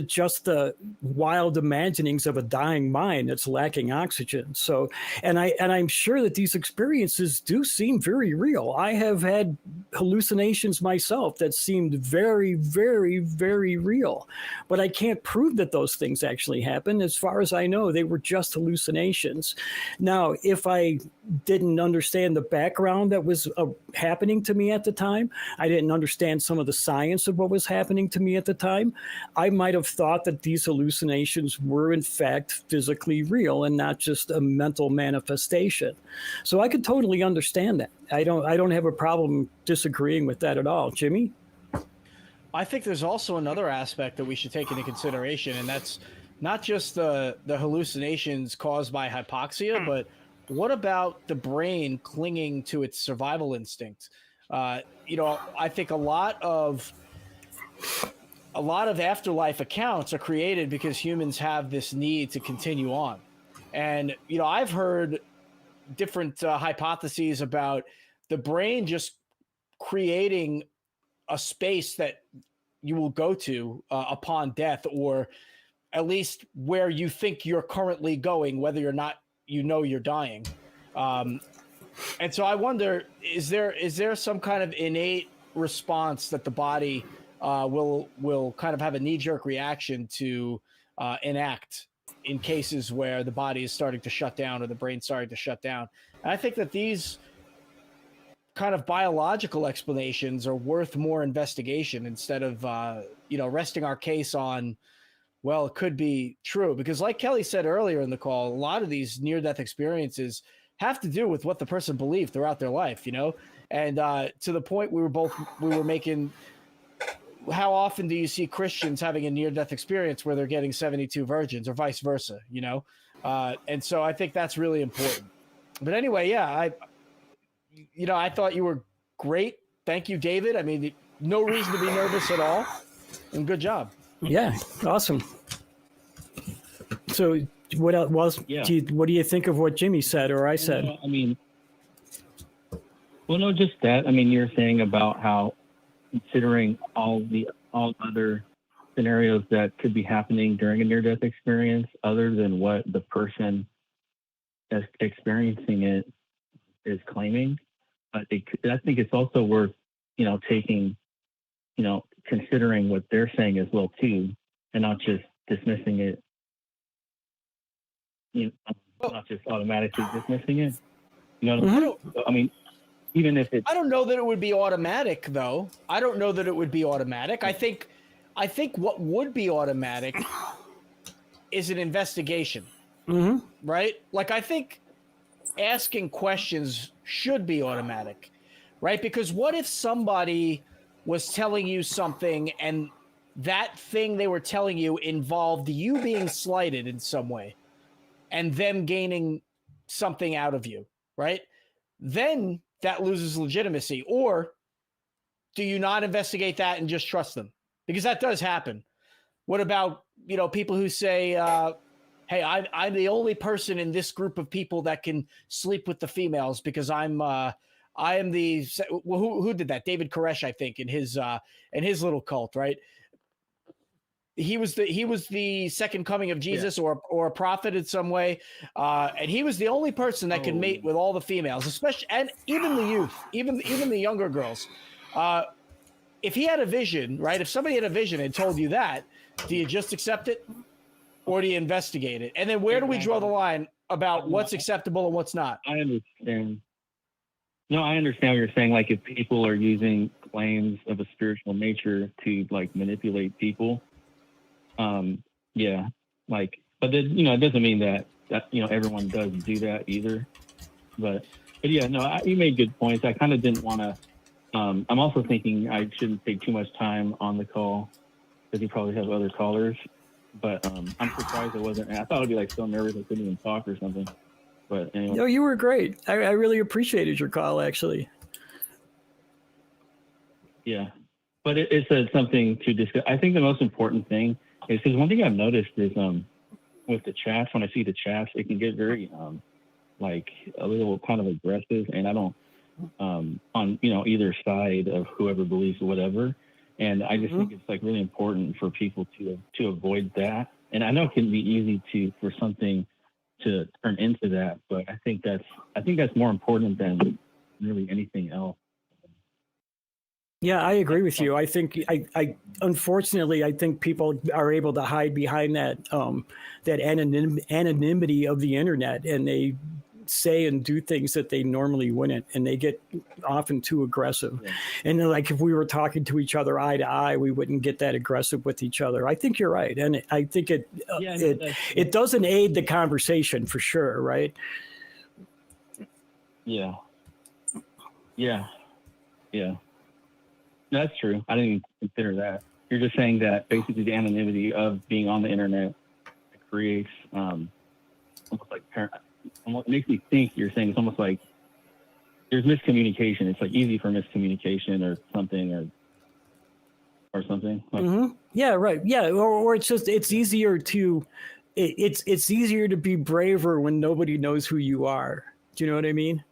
just the wild imaginings of a dying mind that's lacking oxygen? So, and I'm sure that these experiences do seem very real. I have had hallucinations myself that seemed very, very, very real, but I can't prove that those things actually happen. As far as I know, they were just hallucinations. Now, if I didn't understand the background that was happening to me at the time, I didn't understand some of the science of what was happening to me at the time, I might have thought that these hallucinations were in fact physically real and not just a mental manifestation. So I could totally understand that. I don't have a problem disagreeing with that at all. Jimmy? I think there's also another aspect that we should take into consideration, and that's not just the hallucinations caused by hypoxia, but what about the brain clinging to its survival instinct? I think a lot of afterlife accounts are created because humans have this need to continue on. And, I've heard different hypotheses about the brain just creating a space that you will go to upon death, or at least where you think you're currently going, whether or not you're dying. And so I wonder, is there some kind of innate response that the body will kind of have a knee-jerk reaction to enact in cases where the body is starting to shut down or the brain's starting to shut down? And I think that these kind of biological explanations are worth more investigation instead of resting our case on, well, it could be true. Because like Kelley said earlier in the call, a lot of these near-death experiences have to do with what the person believed throughout their life, and to the point we were making, how often do you see Christians having a near-death experience where they're getting 72 virgins or vice versa, and so I think that's really important. But anyway, yeah, I thought you were great. Thank you, David. I mean, no reason to be nervous at all. And good job. Yeah, awesome. So what else was? Yeah. What do you think of what Jimmy said or I said? I mean, well, no, just that. I mean, you're saying about how considering all other scenarios that could be happening during a near-death experience, other than what the person that's experiencing it is claiming, I think it's also worth, taking, considering what they're saying as well too, and not just dismissing it. Not just automatically dismissing it. I mean, even if it's... I don't know that it would be automatic, though. I don't know that it would be automatic. I think what would be automatic is an investigation, right? Like, I think asking questions should be automatic, right? Because what if somebody was telling you something and that thing they were telling you involved you being slighted in some way and them gaining something out of you, right? Then that loses legitimacy. Or do you not investigate that and just trust them? Because that does happen. What about, people who say, hey, I'm the only person in this group of people that can sleep with the females because I am the, who did that? David Koresh, I think, in his little cult, right? He was the second coming of Jesus, or a prophet in some way, and he was the only person that could mate with all the females, especially, and even the youth, even the younger girls. If he had a vision, right? If somebody had a vision and told you that, do you just accept it, or do you investigate it? And then where do we draw the line about what's acceptable and what's not? I understand. No, I understand what you're saying. Like, if people are using claims of a spiritual nature to manipulate people. But then, it doesn't mean that everyone does do that either. But yeah, no, you made good points. I kind of didn't want to. I'm also thinking I shouldn't take too much time on the call because you probably have other callers. But I'm surprised it wasn't. I thought it'd be so nervous I couldn't even talk or something. But anyway. No, you were great. I really appreciated your call, actually. Yeah, but it's something to discuss. I think the most important thing is, because one thing I've noticed is with the chats, when I see the chats, it can get very a little kind of aggressive, and I don't on either side of whoever believes whatever. And I just think it's really important for people to avoid that. And I know it can be easy for something to turn into that, but I think that's more important than really anything else. Yeah, I agree with you. I think unfortunately, I think people are able to hide behind that anonymity of the internet, and they say and do things that they normally wouldn't, and they get often too aggressive. Yeah. And then, if we were talking to each other eye to eye, we wouldn't get that aggressive with each other. I think you're right, and I think it doesn't aid the conversation for sure, right? Yeah. That's true. I didn't even consider that. You're just saying that basically the anonymity of being on the internet creates almost it makes me think you're saying it's almost like there's miscommunication. It's easy for miscommunication or something or something. Yeah, right. Yeah, or it's just it's easier to be braver when nobody knows who you are. Do you know what I mean?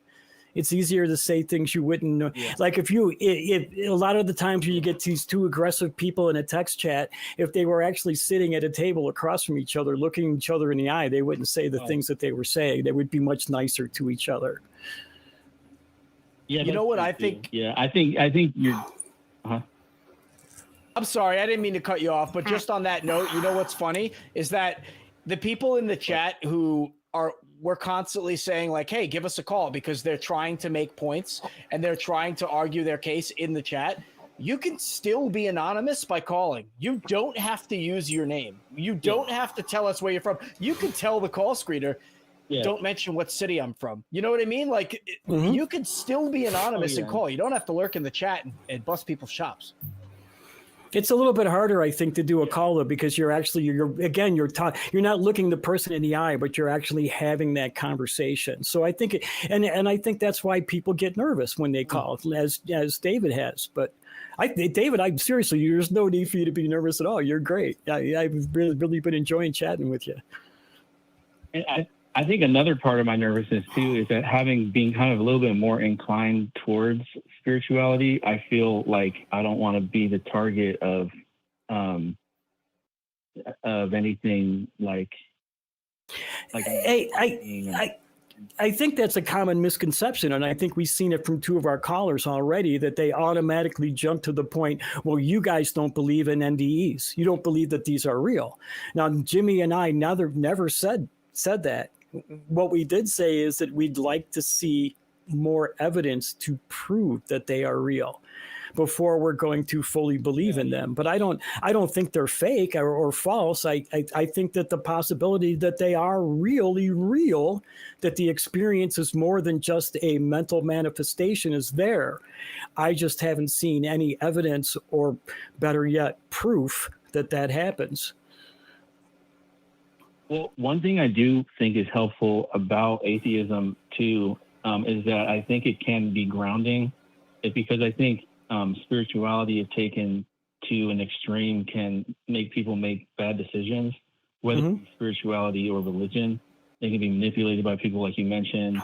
It's easier to say things you wouldn't know. Yeah. Like if a lot of the times when you get these two aggressive people in a text chat, if they were actually sitting at a table across from each other, looking each other in the eye, they wouldn't say the things that they were saying. They would be much nicer to each other. Yeah, you know what I think? Yeah, I think you're. I'm sorry, I didn't mean to cut you off, but just on that note, you know what's funny is that the people in the chat who we're constantly saying hey, give us a call, because they're trying to make points and they're trying to argue their case in the chat. You can still be anonymous by calling. You don't have to use your name. You don't have to tell us where you're from. You can tell the call screener, don't mention what city I'm from. You know what I mean? You can still be anonymous and call. You don't have to lurk in the chat and bust people's chops. It's a little bit harder, I think, to do a call though, because you're not looking the person in the eye, but you're actually having that conversation. So I think, and I think that's why people get nervous when they call, as David has. But David, I'm seriously, there's no need for you to be nervous at all. You're great. I've really been enjoying chatting with you. And I think another part of my nervousness too is that being kind of a little bit more inclined towards spirituality, I feel like I don't want to be the target of anything like. I think that's a common misconception, and I think we've seen it from two of our callers already, that they automatically jump to the point, well, you guys don't believe in NDEs. You don't believe that these are real. Now, Jimmy and I never said that. What we did say is that we'd like to see more evidence to prove that they are real before we're going to fully believe in them. But I don't think they're fake or false. I think that the possibility that they are really real, that the experience is more than just a mental manifestation, is there. I just haven't seen any evidence, or better yet, proof that happens. Well, one thing I do think is helpful about atheism too is that I think it can be grounding, because I think spirituality, if taken to an extreme, can make people make bad decisions, whether it's spirituality or religion. They can be manipulated by people like you mentioned,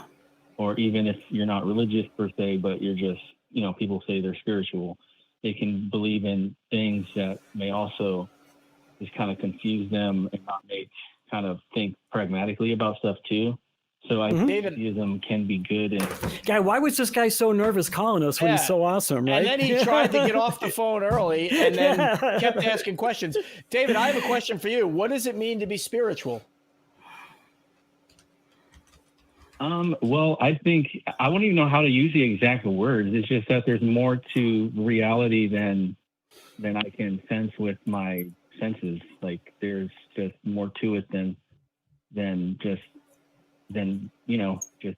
or even if you're not religious per se, but you're just, people say they're spiritual. They can believe in things that may also just kind of confuse them and not kind of think pragmatically about stuff too. So I think atheism can be good. Guy, why was this guy so nervous calling us when he's so awesome, right? And then he tried to get off the phone early and then kept asking questions. David, I have a question for you. What does it mean to be spiritual? Well, I think I wouldn't even know how to use the exact words. It's just that there's more to reality than I can sense with my senses. Like there's just more to it than just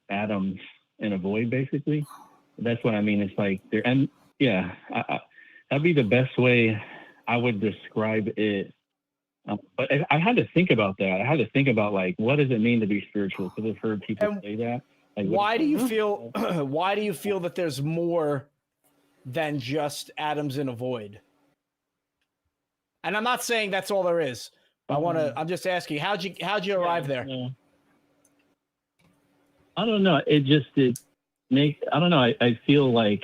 atoms in a void, basically. That's what I mean. It's like there, and yeah, that'd be the best way I would describe it. But I had to think about that. I had to think about, like, what does it mean to be spiritual? Because I've heard people say that. Like, why do you feel that there's more than just atoms in a void? And I'm not saying that's all there is. But I'm just asking, how'd you arrive there? I don't know. I don't know. I feel like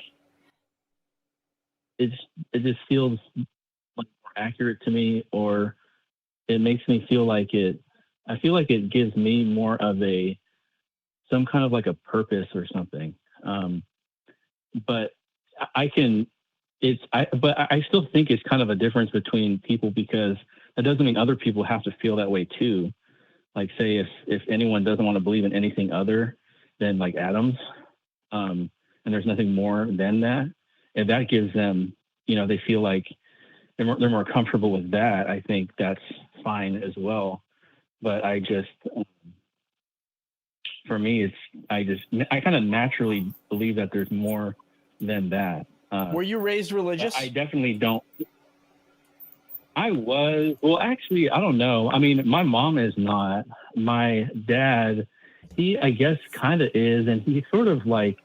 it just feels like more accurate to me, or it makes me feel like I feel like it gives me more of some kind of like a purpose or something. But I still think it's kind of a difference between people, because that doesn't mean other people have to feel that way too. Like, say if anyone doesn't want to believe in anything other than like atoms, and there's nothing more than that, and that gives them, they feel like they're more comfortable with that, I think that's fine as well. But I just, for me, I kind of naturally believe that there's more than that. Were you raised religious? I definitely don't. I was. Well, actually, I don't know. I mean, my mom is not. My dad, he, I guess, kind of is. And he sort of like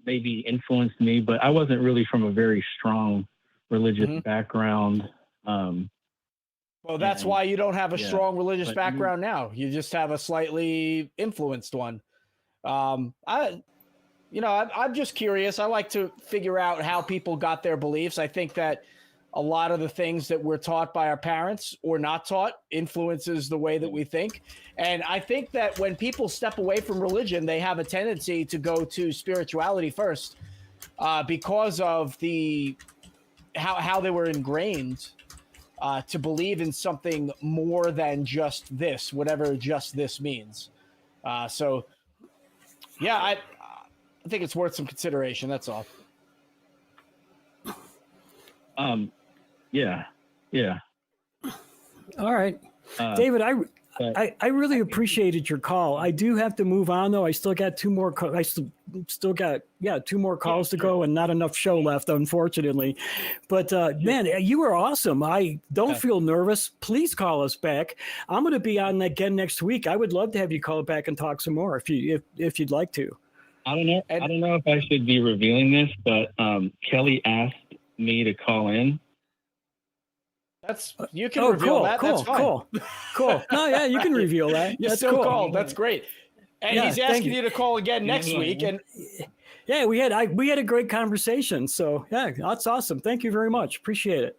maybe influenced me, but I wasn't really from a very strong religious background. Well, that's why you don't have a strong religious background now. You just have a slightly influenced one. I'm just curious. I like to figure out how people got their beliefs. I think that a lot of the things that we're taught by our parents or not taught influences the way that we think. And I think that when people step away from religion, they have a tendency to go to spirituality first, because of how they were ingrained to believe in something more than just this, whatever just this means. I think it's worth some consideration. That's all. Yeah. All right, David. I really appreciated your call. I do have to move on though. I still got two more. I still got two more calls to go, and not enough show left, unfortunately. But man, you were awesome. I don't feel nervous. Please call us back. I'm going to be on again next week. I would love to have you call back and talk some more if you'd like to. I don't know. And- I don't know if I should be revealing this, but Kelley asked me to call in. You can reveal that. That's fine. Cool. No, yeah, you can reveal that. You're That's still cool. called. That's great. And Yeah, he's thank asking you. you to call again next week. And Yeah, we had a great conversation. So yeah, that's awesome. Thank you very much. Appreciate it.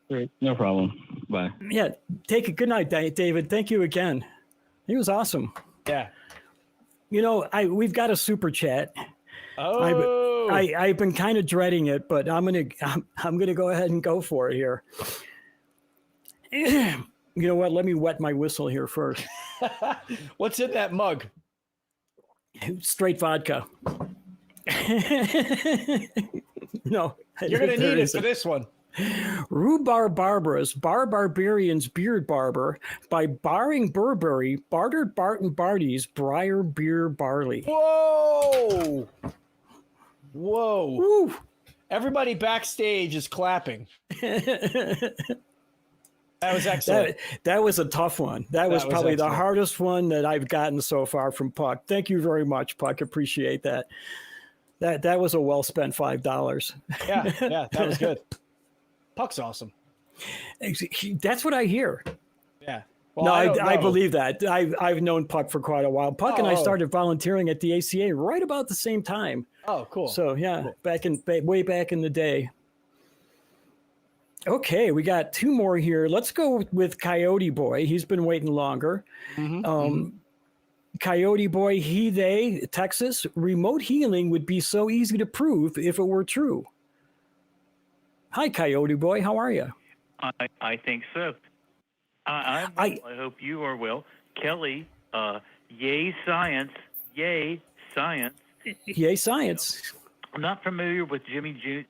Great. No problem. Bye. Yeah, take it. Good night, David. Thank you again. He was awesome. yeah. You know, we've got a super chat. Oh. I've been kind of dreading it, but I'm gonna go ahead and go for it here. You know what? Let me wet my whistle here first. What's in that mug? Straight vodka. No, You're going to there need it isn't. for this one. Rhubarb Barbaras, Barbarian's Beard Barber, by Barring Burberry, Bartered Barton Barty's Briar Beer Barley. Whoa. Whoa. Woo. Everybody backstage is clapping. That was excellent. That was a tough one. That was probably the excellent. hardest one that I've gotten so far from Puck. Thank you very much, Puck. Appreciate that. That was a well spent $5. Yeah, that was good. Puck's awesome. That's what I hear. Yeah. Well, No, don't I know. believe that. I've known Puck for quite a while. Puck and I Oh. started volunteering at the ACA right about the same time. Oh, cool. So yeah, way back in the day. Okay, we got two more here. Let's go with Coyote Boy. He's been waiting longer. Coyote Boy, they, Texas, remote healing would be so easy to prove if it were true. Hi, Coyote Boy. How are you? I think so. I hope you are well. Kelley, yay science. Yay science. Yay, science. I'm not familiar with Jimmy Jr.'s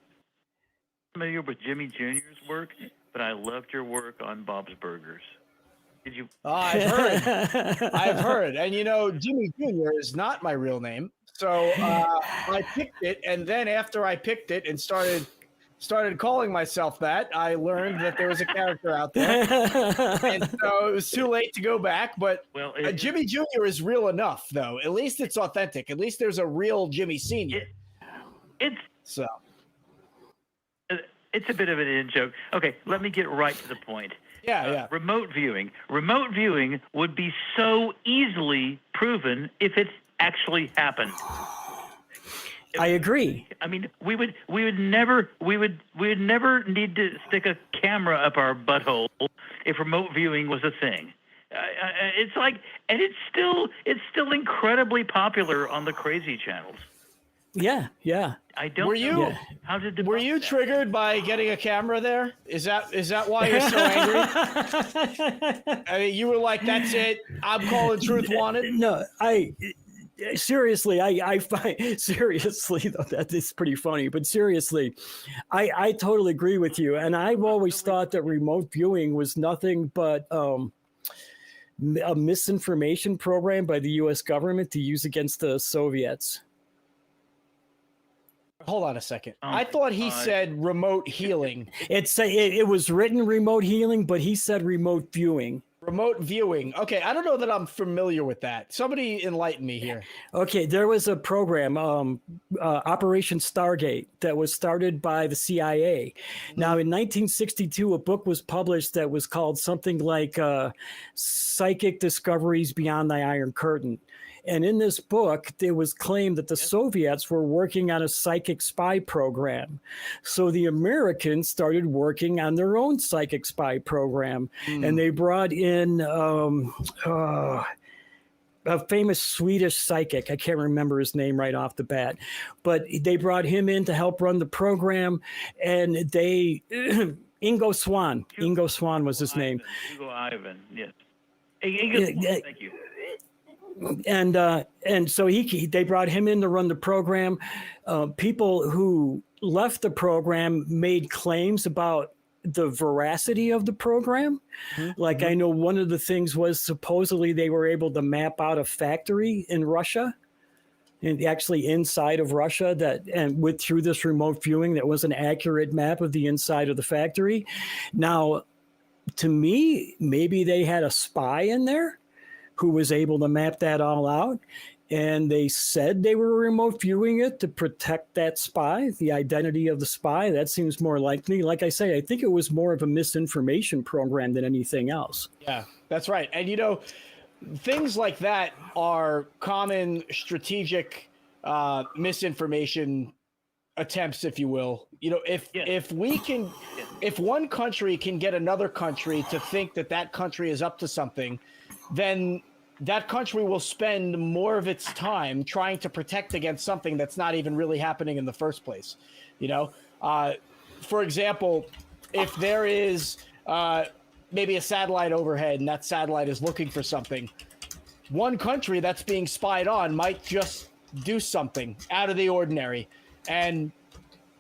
work, but I loved your work on Bob's Burgers. Did you? I've heard. I've heard. And you know, Jimmy Jr. is not my real name. So I picked it. And then after I picked it and started calling myself that, I learned that there was a character out there. And so it was too late to go back. But Well, Jimmy Jr. is real enough, though. At least it's authentic. At least there's a real Jimmy Sr. it's a bit of an in joke. Okay, let me get right to the point. Yeah. Remote viewing. Remote viewing would be so easily proven if it actually happened. I agree. I mean, we would never need to stick a camera up our butthole if remote viewing was a thing. It's like, and it's still incredibly popular on the crazy channels. Yeah. I don't. Were you? know Yeah. how to debunk Were you that. triggered by getting a camera there? Is that why you're so angry? I mean, you were like, "That's it. I'm calling truth wanted." No, seriously, I find seriously though that is pretty funny. But seriously, I totally agree with you. And I've always thought that remote viewing was nothing but a misinformation program by the U.S. government to use against the Soviets. Hold on a second. I thought he said remote healing. It was written remote healing, but he said remote viewing. Remote viewing. Okay, I don't know that I'm familiar with that. Somebody enlighten me here. Okay, there was a program, Operation Stargate, that was started by the CIA. Now, in 1962, a book was published that was called something like Psychic Discoveries Beyond the Iron Curtain. And in this book, it was claimed that the Soviets were working on a psychic spy program. So the Americans started working on their own psychic spy program. And they brought in a famous Swedish psychic. I can't remember his name right off the bat. But they brought him in to help run the program. And they, Ingo Swann was his name. Hugo Ivan, yes. Thank you. And so they brought him in to run the program. People who left the program made claims about the veracity of the program. Like I know one of the things was supposedly they were able to map out a factory in Russia, and actually inside of Russia through this remote viewing that was an accurate map of the inside of the factory. Now, to me, maybe they had a spy in there who was able to map that all out. and they said they were remote viewing it to protect that spy, the identity of the spy. That seems more likely. Like I say, I think it was more of a misinformation program than anything else. Yeah, that's right. And, you know, things like that are common strategic misinformation attempts, if you will. You know, if one country can get another country to think that that country is up to something, then that country will spend more of its time trying to protect against something that's not even really happening in the first place. You know, for example, if there is maybe a satellite overhead and that satellite is looking for something, one country that's being spied on might just do something out of the ordinary and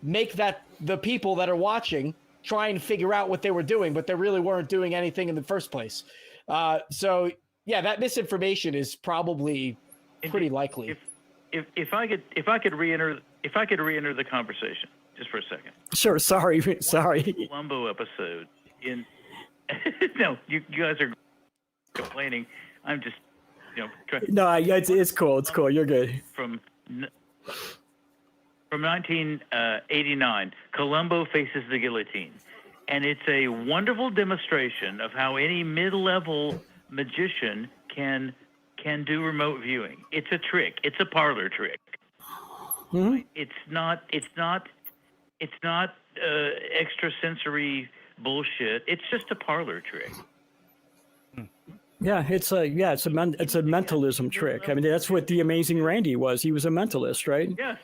make that the people that are watching try and figure out what they were doing, but they really weren't doing anything in the first place. So yeah, that misinformation is probably pretty likely. If I could re-enter the conversation just for a second. Sure. Sorry. Columbo episode in. No, you guys are complaining. I'm just, No, it's cool. It's cool. You're good. From 1989, Columbo faces the guillotine, and it's a wonderful demonstration of how any mid-level magician can do remote viewing. It's a trick. It's a parlor trick. Mm-hmm. It's not extrasensory bullshit. It's just a parlor trick. Yeah, it's a mentalism trick. I mean, that's what the Amazing Randy was. He was a mentalist, right? Yes.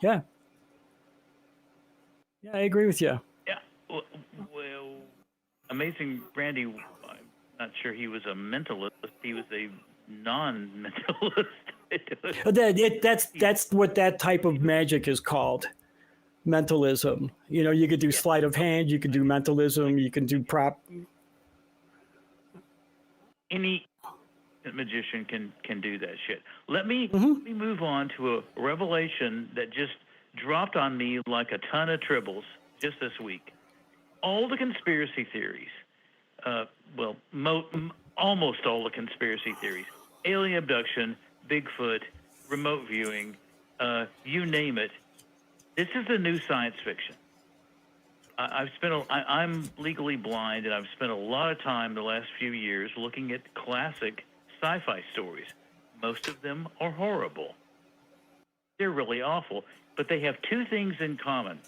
Yeah. Yeah, I agree with you. Yeah. Well, Amazing Randy, I'm not sure he was a mentalist. He was a non-mentalist. That's what that type of magic is called. Mentalism. You know, you could do sleight of hand, you could do mentalism, you can do prop. Any magician can do that shit. Let me move on to a revelation that just dropped on me like a ton of tribbles just this week. All the conspiracy theories, almost all the conspiracy theories, alien abduction, Bigfoot, remote viewing, you name it. This is the new science fiction. I'm legally blind, and I've spent a lot of time the last few years looking at classic sci-fi stories. Most of them are horrible. They're really awful, but they have two things in common.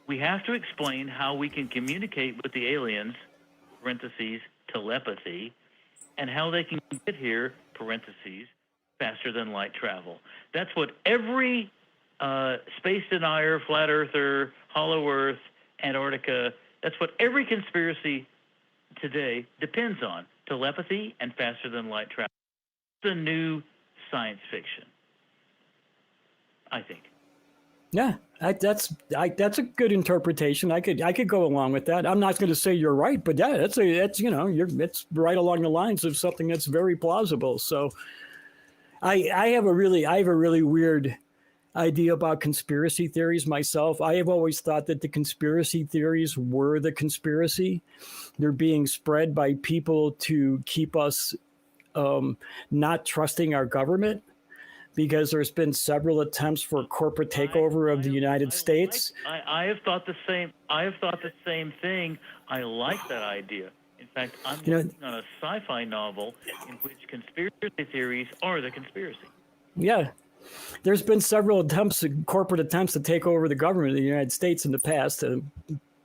We have to explain how we can communicate with the aliens, parentheses, telepathy, and how they can get here, parentheses, faster than light travel. That's what every space denier, flat earther, hollow earth, Antarctica, that's what every conspiracy today depends on, telepathy and faster than light travel. It's the new science fiction, I think. Yeah, that's a good interpretation. I could go along with that. I'm not going to say you're right, but yeah, it's right along the lines of something that's very plausible. So I have a really weird idea about conspiracy theories myself. I have always thought that the conspiracy theories were the conspiracy. They're being spread by people to keep us not trusting our government, because there's been several attempps for corporate takeover of the United States. I have thought the same. I have thought the same thing. I like that idea. In fact, I'm working on a sci-fi novel in which conspiracy theories are the conspiracy. Yeah. There's been several corporate attempts to take over the government of the United States in the past.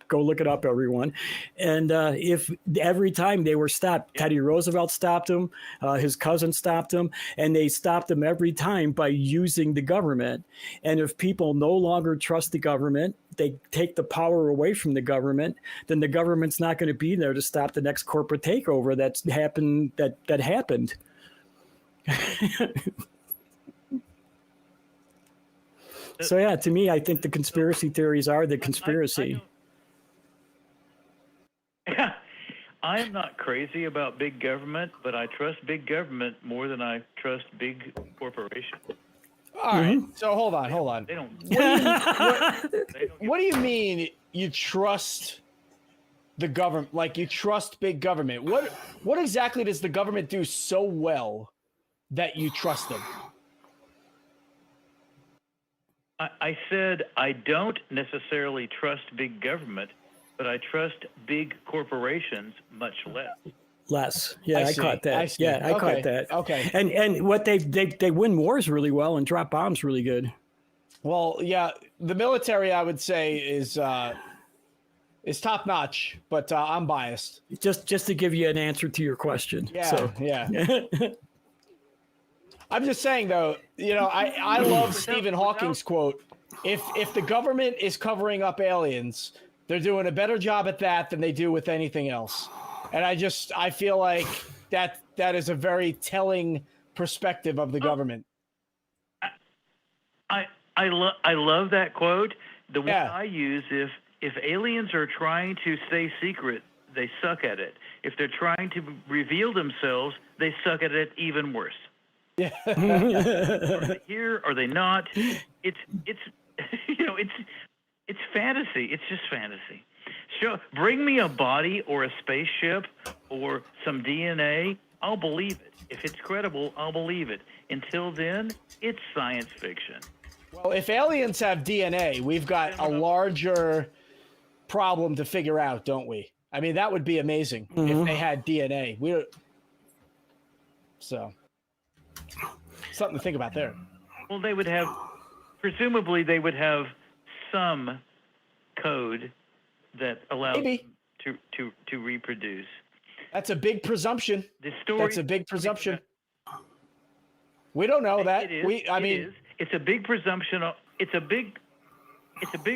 Go look it up, everyone. And if every time they were stopped, Teddy Roosevelt stopped him, his cousin stopped him, and they stopped him every time by using the government. And if people no longer trust the government, they take the power away from the government, then the government's not going to be there to stop the next corporate takeover that happened. So yeah, to me, I think the conspiracy theories are the conspiracy. I am not crazy about big government, but I trust big government more than I trust big corporations. All right, so hold on. They don't. What do you mean you trust the government? Like you trust big government? What exactly does the government do so well that you trust them? I said I don't necessarily trust big government, but I trust big corporations much less. Less. Yeah, I see. caught that. I see. Yeah, I Okay. caught that. Okay. And what they win wars really well and drop bombs really good. Well, yeah, the military, I would say, is top notch, but I'm biased. Just to give you an answer to your question. Yeah, So. yeah. I'm just saying, though, I love Stephen Hawking's quote. If the government is covering up aliens, they're doing a better job at that than they do with anything else. And I feel like that is a very telling perspective of the government. I love that quote. The one I use, if aliens are trying to stay secret, they suck at it. If they're trying to reveal themselves, they suck at it even worse. Yeah. Are they here? Are they not? It's it's fantasy. It's just fantasy. Bring me a body or a spaceship or some DNA. I'll believe it. If it's credible, I'll believe it. Until then, it's science fiction. Well, if aliens have DNA, we've got a larger problem to figure out, don't we? I mean, that would be amazing if they had DNA. So, something to think about there. Well, presumably they would have some code that allows them to reproduce. That's a big presumption. That's a big presumption. We don't know that. It's a big presumption. It's a big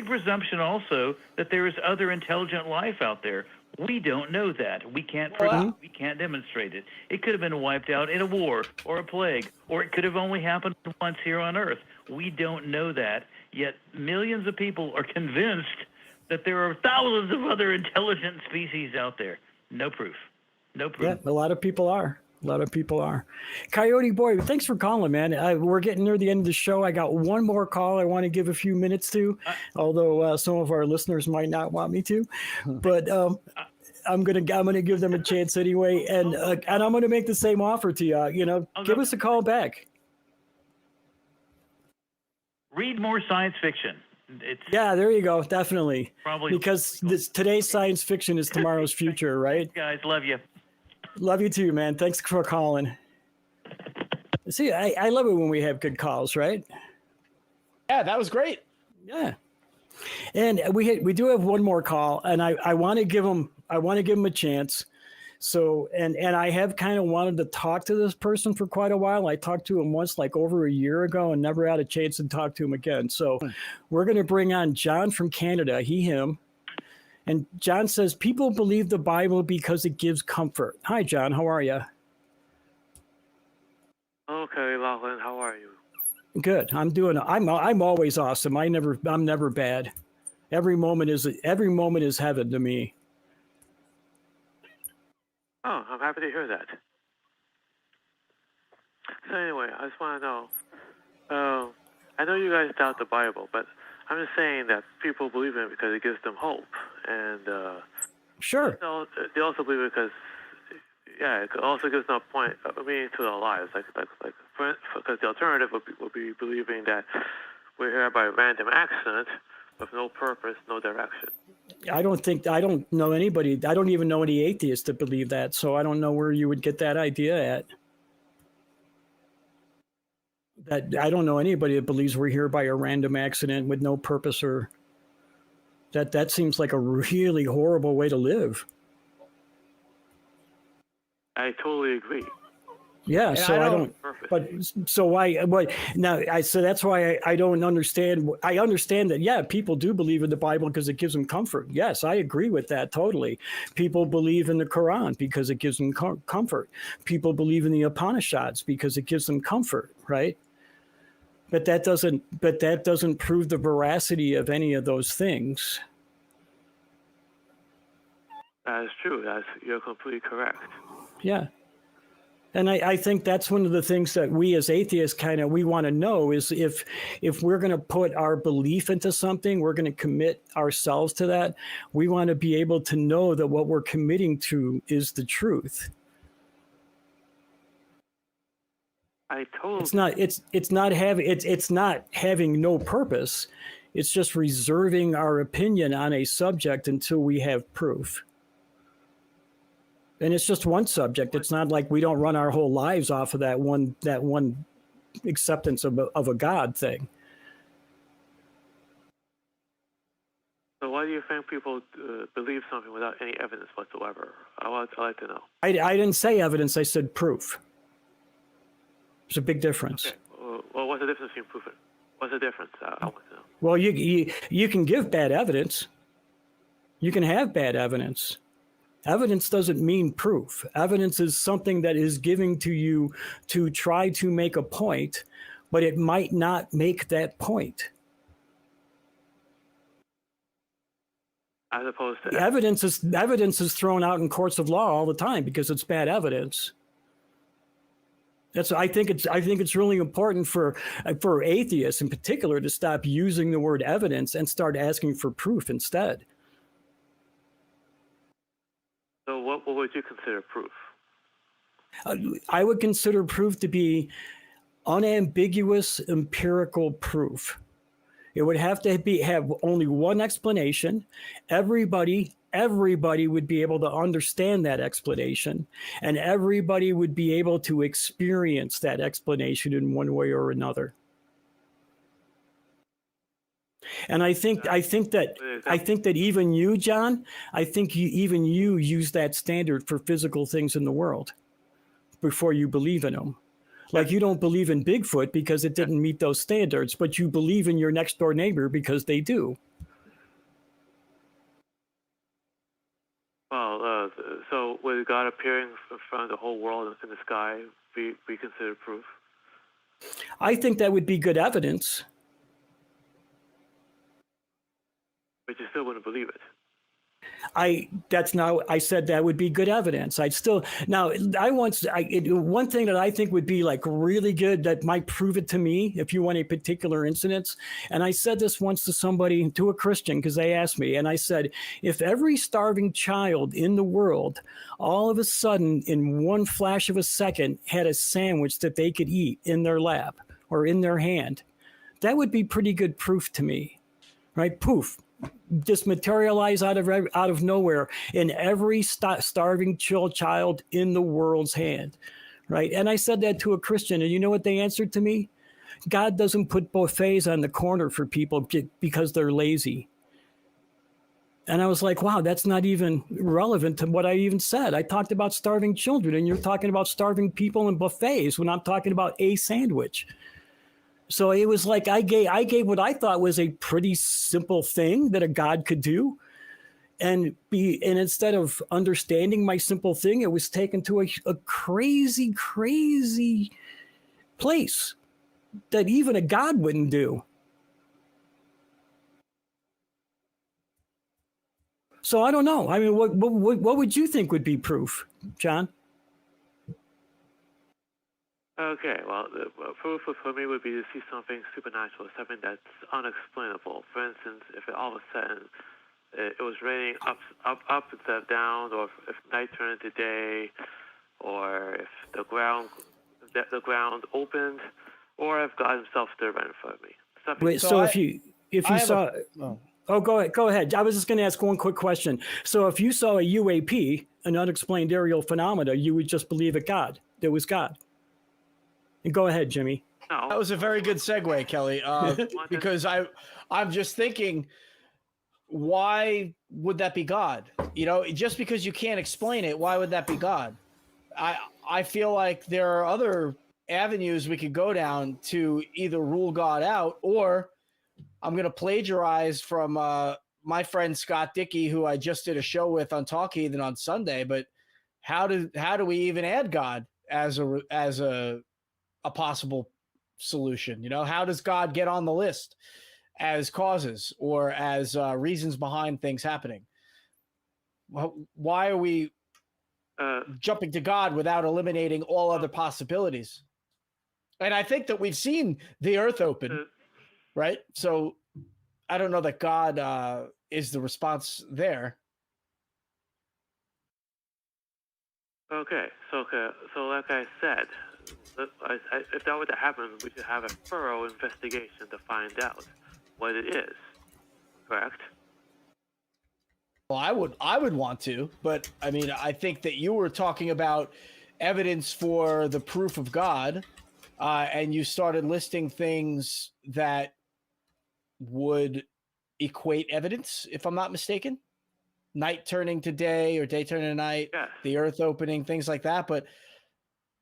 presumption also that there is other intelligent life out there. We don't know that. We can't we can't demonstrate it. It could have been wiped out in a war or a plague, or it could have only happened once here on Earth. We don't know that. Yet millions of people are convinced that there are thousands of other intelligent species out there. No proof. No proof. Yeah, a lot of people are. Coyote boy, thanks for calling, man. We're getting near the end of the show. I got one more call I want to give a few minutes to, although some of our listeners might not want me to. But I'm gonna give them a chance anyway, and I'm gonna make the same offer to you. Give us a call back. Read more science fiction. Yeah, there you go. Definitely. Probably because today's science fiction is tomorrow's future, right? Guys, love you. Love you too, man. Thanks for calling. See, I love it when we have good calls, right? Yeah, that was great. Yeah. And we do have one more call, and I want to give him a chance. So, and I have kind of wanted to talk to this person for quite a while. I talked to him once, like over a year ago, and never had a chance to talk to him again. So we're going to bring on John from Canada, him. And John says, people believe the Bible because it gives comfort. Hi, John. How are you? Okay, Laughlin. How are you? Good. I'm always awesome. I'm never bad. Every moment is heaven to me. Oh, I'm happy to hear that. So anyway, I just want to know, I know you guys doubt the Bible, but I'm just saying that people believe in it because it gives them hope. And sure. They also believe it because, it also gives them a meaning to their lives. Because the alternative would be believing that we're here by random accident with no purpose, no direction. I don't know anybody. I don't even know any atheists that believe that. So I don't know where you would get that idea at. I don't know anybody that believes we're here by a random accident with no purpose, or that seems like a really horrible way to live. I totally agree. Yeah, and so I don't. But so why? Now, so that's why I don't understand. I understand that, yeah, people do believe in the Bible because it gives them comfort. Yes, I agree with that totally. People believe in the Quran because it gives them comfort. People believe in the Upanishads because it gives them comfort, right? But that doesn't prove the veracity of any of those things. That is true. You're completely correct. Yeah. And I think that's one of the things that we as atheists we want to know is if we're going to put our belief into something, we're going to commit ourselves to that. We want to be able to know that what we're committing to is the truth. I I totally. It's not having no purpose. It's just reserving our opinion on a subject until we have proof. And it's just one subject. It's not like we don't run our whole lives off of that one acceptance of a God thing. So why do you think people believe something without any evidence whatsoever? I'd like to know. I didn't say evidence. I said proof. There's a big difference. Okay. Well, what's the difference between proof and what's the difference? I want to know. Well, you can give bad evidence. You can have bad evidence. Evidence doesn't mean proof. Evidence is something that is given to you to try to make a point, but it might not make that point. As opposed to Evidence is thrown out in courts of law all the time because it's bad evidence. I think it's really important for atheists in particular to stop using the word evidence and start asking for proof instead. So what would you consider proof? I would consider proof to be unambiguous empirical proof. It would have to have only one explanation. Everybody would be able to understand that explanation, and everybody would be able to experience that explanation in one way or another. And I think that even you, John, even you use that standard for physical things in the world before you believe in them. Like you don't believe in Bigfoot because it didn't meet those standards, but you believe in your next door neighbor because they do. Well, so with God appearing in front of the whole world in the sky be considered proof? I think that would be good evidence. But you still wouldn't believe it. I said that would be good evidence. One thing that I think would be like really good that might prove it to me if you want a particular incident. And I said this once to a Christian, because they asked me, and I said, if every starving child in the world all of a sudden in one flash of a second had a sandwich that they could eat in their lap or in their hand, that would be pretty good proof to me, right? Poof. Just materialize out of nowhere in every starving child in the world's hand, right? And I said that to a Christian, and you know what they answered to me? God doesn't put buffets on the corner for people because they're lazy. And I was like, wow, that's not even relevant to what I even said. I talked about starving children, and you're talking about starving people in buffets when I'm talking about a sandwich. So it was like I gave what I thought was a pretty simple thing that a God could do, and instead of understanding my simple thing, it was taken to a crazy, crazy place that even a God wouldn't do. So I don't know. I mean, what would you think would be proof, John? Okay, well, proof for me would be to see something supernatural, something that's unexplainable. For instance, if all of a sudden it was raining up instead of down, or if night turned into day, or if the ground opened, or if God Himself stood right in front of me. Wait, so if you saw. Oh, go ahead. I was just going to ask one quick question. So if you saw a UAP, an unexplained aerial phenomena, you would just believe it was God. And go ahead, Jimmy. That was a very good segue, Kelley, because I'm just thinking, why would that be God? You know, just because you can't explain it, why would that be God? I feel like there are other avenues we could go down to either rule God out, or I'm going to plagiarize from my friend Scott Dickey, who I just did a show with on Talk Heathen on Sunday. But how do we even add God as a possible solution? You know, how does God get on the list as causes or as reasons behind things happening? Why are we jumping to God without eliminating all other possibilities? And I think that we've seen the earth open, right? So I don't know that God is the response there. Okay, so like I said, if that were to happen, we should have a thorough investigation to find out what it is. Correct? Well, I would want to, but I mean, I think that you were talking about evidence for the proof of God, and you started listing things that would equate evidence, if I'm not mistaken. Night turning to day or day turning to night, Yes. the earth opening, things like that. But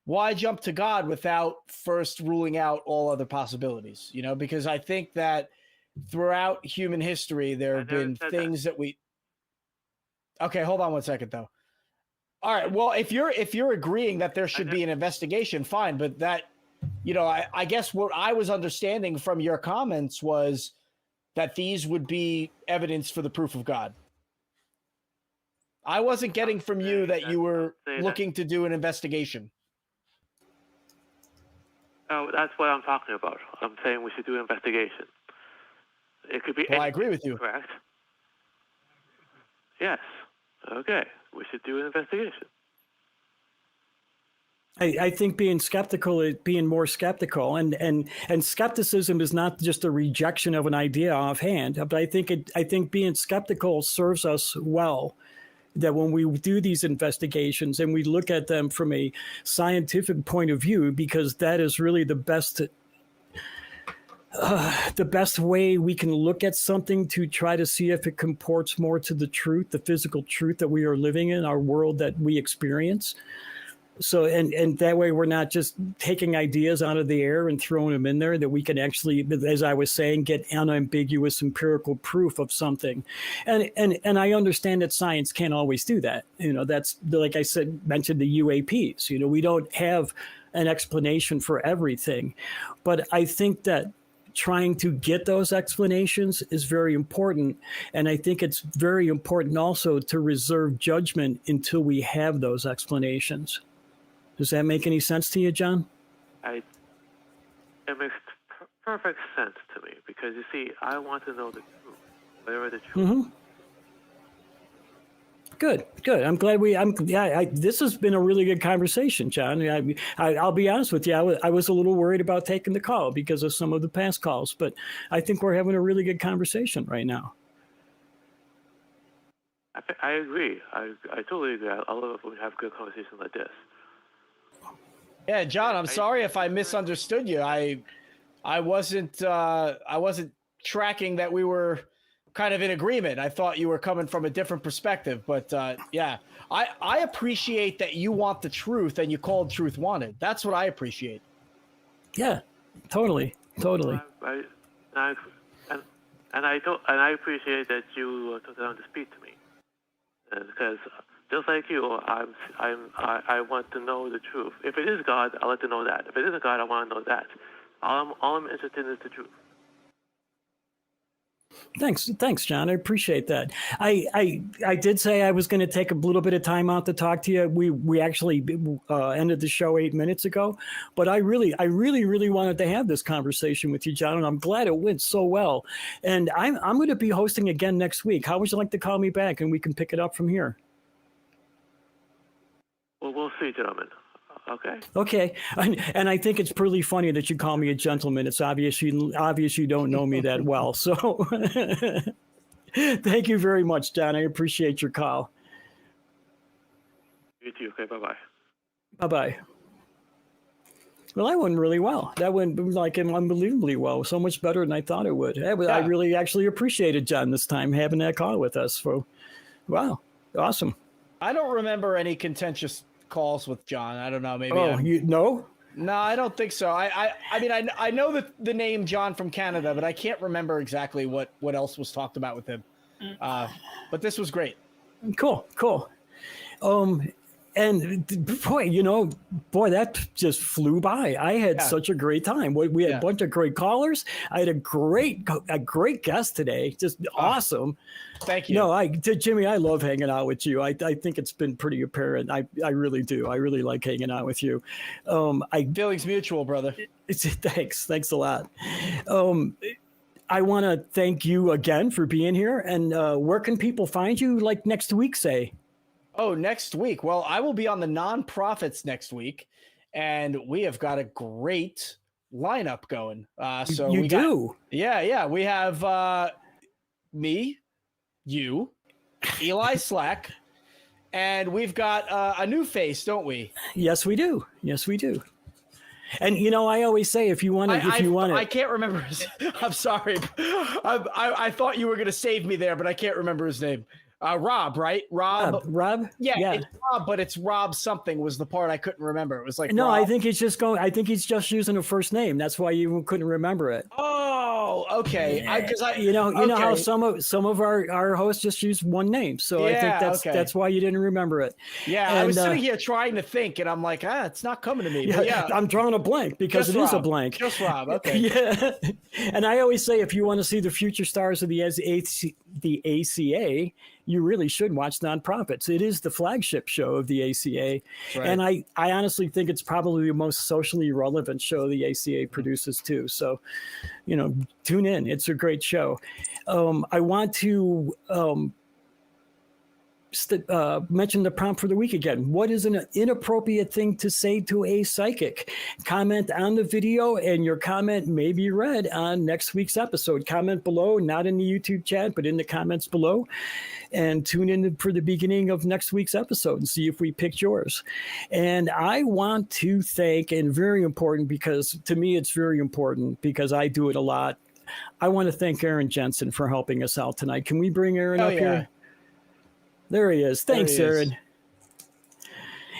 why jump to God without first ruling out all other possibilities? You know, because I think that throughout human history, there have been things that we. Okay, hold on one second though. All right. Well, if you're agreeing that there should be an investigation, fine. But that, you know, I guess what I was understanding from your comments was that these would be evidence for the proof of God. I wasn't getting from you that you were looking to do an investigation. Oh, that's what I'm talking about. I'm saying we should do an investigation. It could be. Well, I agree with you. Correct. Yes. Okay. We should do an investigation. I think being skeptical is being more skeptical, and skepticism is not just a rejection of an idea offhand, but I think being skeptical serves us well. That when we do these investigations and we look at them from a scientific point of view, because that is really the best way we can look at something to try to see if it comports more to the truth, the physical truth that we are living in, our world that we experience. So, and that way we're not just taking ideas out of the air and throwing them in there, that we can actually, as I was saying, get unambiguous empirical proof of something. And I understand that science can't always do that. You know, that's, like I said, mentioned the UAPs. You know, we don't have an explanation for everything. But I think that trying to get those explanations is very important. And I think it's very important also to reserve judgment until we have those explanations. Does that make any sense to you, John? It makes perfect sense to me, because you see, I want to know the truth, whatever the truth. Mm-hmm. Good. I'm glad this has been a really good conversation, John. I'll be honest with you. I was a little worried about taking the call because of some of the past calls, but I think we're having a really good conversation right now. I agree. I totally agree. I love it when we have good conversations like this. Yeah, John, I'm sorry if I misunderstood you. I wasn't tracking that we were kind of in agreement. I thought you were coming from a different perspective, but yeah, I appreciate that you want the truth and you called Truth Wanted. That's what I appreciate. Yeah, totally. And I appreciate that you took the time to speak to me, because just like you, I want to know the truth. If it is God, I like to know that. If it isn't God, I want to know that. All I'm interested in is the truth. Thanks, John. I appreciate that. I did say I was going to take a little bit of time out to talk to you. We actually ended the show 8 minutes ago, but I really wanted to have this conversation with you, John, and I'm glad it went so well. And I'm going to be hosting again next week. How would you like to call me back and we can pick it up from here? Well, we'll see, gentlemen. Okay. And I think it's pretty funny that you call me a gentleman. It's obvious you don't know me that well. So thank you very much, John. I appreciate your call. You too. Okay, bye-bye. Bye-bye. Well, that went really well. That went like unbelievably well. So much better than I thought it would. I really actually appreciated John this time having that call with us. So, wow. Awesome. I don't remember any contentious calls with John. I don't know. Maybe. Oh, you know? No, I don't think so. I mean, I know the name John from Canada, but I can't remember exactly what else was talked about with him. But this was great. Cool. And boy, that just flew by. I had such a great time. We had a bunch of great callers. I had a great guest today. Just awesome. Thank you. No, Jimmy, I love hanging out with you. I think it's been pretty apparent. I really do. I really like hanging out with you. Feelings mutual, brother. Thanks a lot. I want to thank you again for being here. And where can people find you, like next week, say? Oh, next week. Well, I will be on the nonprofits next week. and we have got a great lineup going. So you we do. Yeah. We have me, you, Eli Slack, and we've got a new face, don't we? Yes, we do. Yes, we do. And I always say, if you want to, I can't remember his. I'm sorry. I thought you were going to save me there, but I can't remember his name. Rob, right? Rob. Yeah, it's Rob, but it's Rob something was the part I couldn't remember. It was like no, Rob. I think he's just using a first name. That's why you couldn't remember it. Oh, okay. You know how some of our hosts just use one name, so I think that's why you didn't remember it. Yeah, and, I was sitting here trying to think, and I'm like, it's not coming to me. But yeah, I'm drawing a blank because it is a blank. Just Rob. Okay. Yeah, and I always say, if you want to see the future stars of the ACA, you really should watch Nonprofits. It is the flagship show of the ACA. Right. And I honestly think it's probably the most socially relevant show the ACA produces too. So, tune in. It's a great show. I want to mention the prompt for the week again. What is an inappropriate thing to say to a psychic? Comment on the video, and your comment may be read on next week's episode. Comment below, not in the YouTube chat, but in the comments below. And tune in for the beginning of next week's episode and see if we picked yours. And I want to thank, and very important, because to me it's very important because I do it a lot. I want to thank Aaron Jensen for helping us out tonight. Can we bring Aaron up here? There he is. Thanks, Aaron.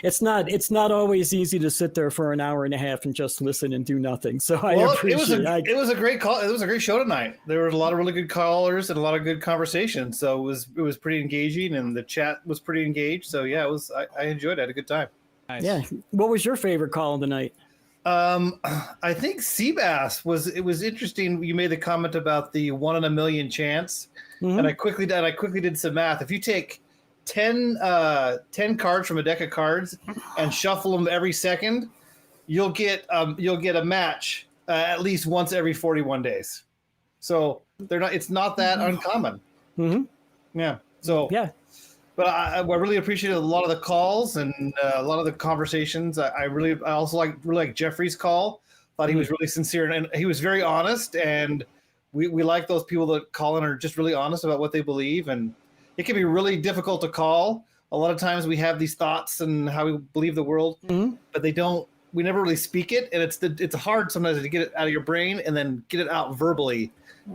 It's not always easy to sit there for an hour and a half and just listen and do nothing. So I appreciate it. It was a great call. It was a great show tonight. There were a lot of really good callers and a lot of good conversations. So it was pretty engaging, and the chat was pretty engaged. So yeah, I enjoyed it. I had a good time. Nice. Yeah. What was your favorite call of the night? I think Seabass was. It was interesting. You made the comment about the 1 in a million chance, and I quickly did some math. If you take 10 cards from a deck of cards and shuffle them every second, you'll get a match at least once every 41 days. So it's not that uncommon. Mm-hmm. Yeah. So yeah. But I really appreciated a lot of the calls and a lot of the conversations. I also really like Jeffrey's call. Thought he was really sincere and he was very honest. And we like those people that call in and are just really honest about what they believe. And it can be really difficult to call. A lot of times we have these thoughts and how we believe the world, but we never really speak it. And it's hard sometimes to get it out of your brain and then get it out verbally.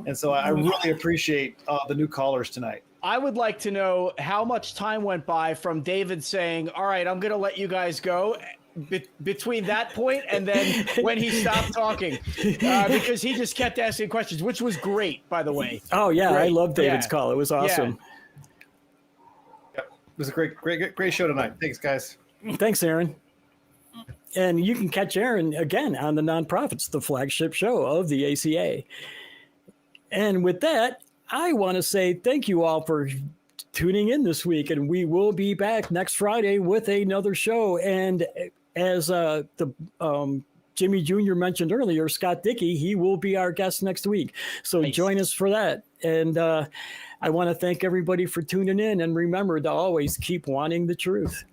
And so I really appreciate the new callers tonight. I would like to know how much time went by from David saying, all right, I'm going to let you guys go between that point and then when he stopped talking, because he just kept asking questions, which was great, by the way. Oh, yeah. Great. I love David's call. It was awesome. Yeah. It was a great show tonight. Thanks, guys. Thanks, Aaron. And you can catch Aaron again on the Nonprofits, the flagship show of the ACA. And with that, I want to say thank you all for tuning in this week, and we will be back next Friday with another show. And as Jimmy Jr. mentioned earlier, Scott Dickey, he will be our guest next week. So join us for that. And I want to thank everybody for tuning in, and remember to always keep wanting the truth.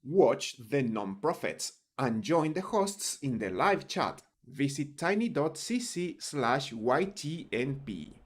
Watch the Nonprofits and join the hosts in the live chat. Visit tiny.cc/YTNP.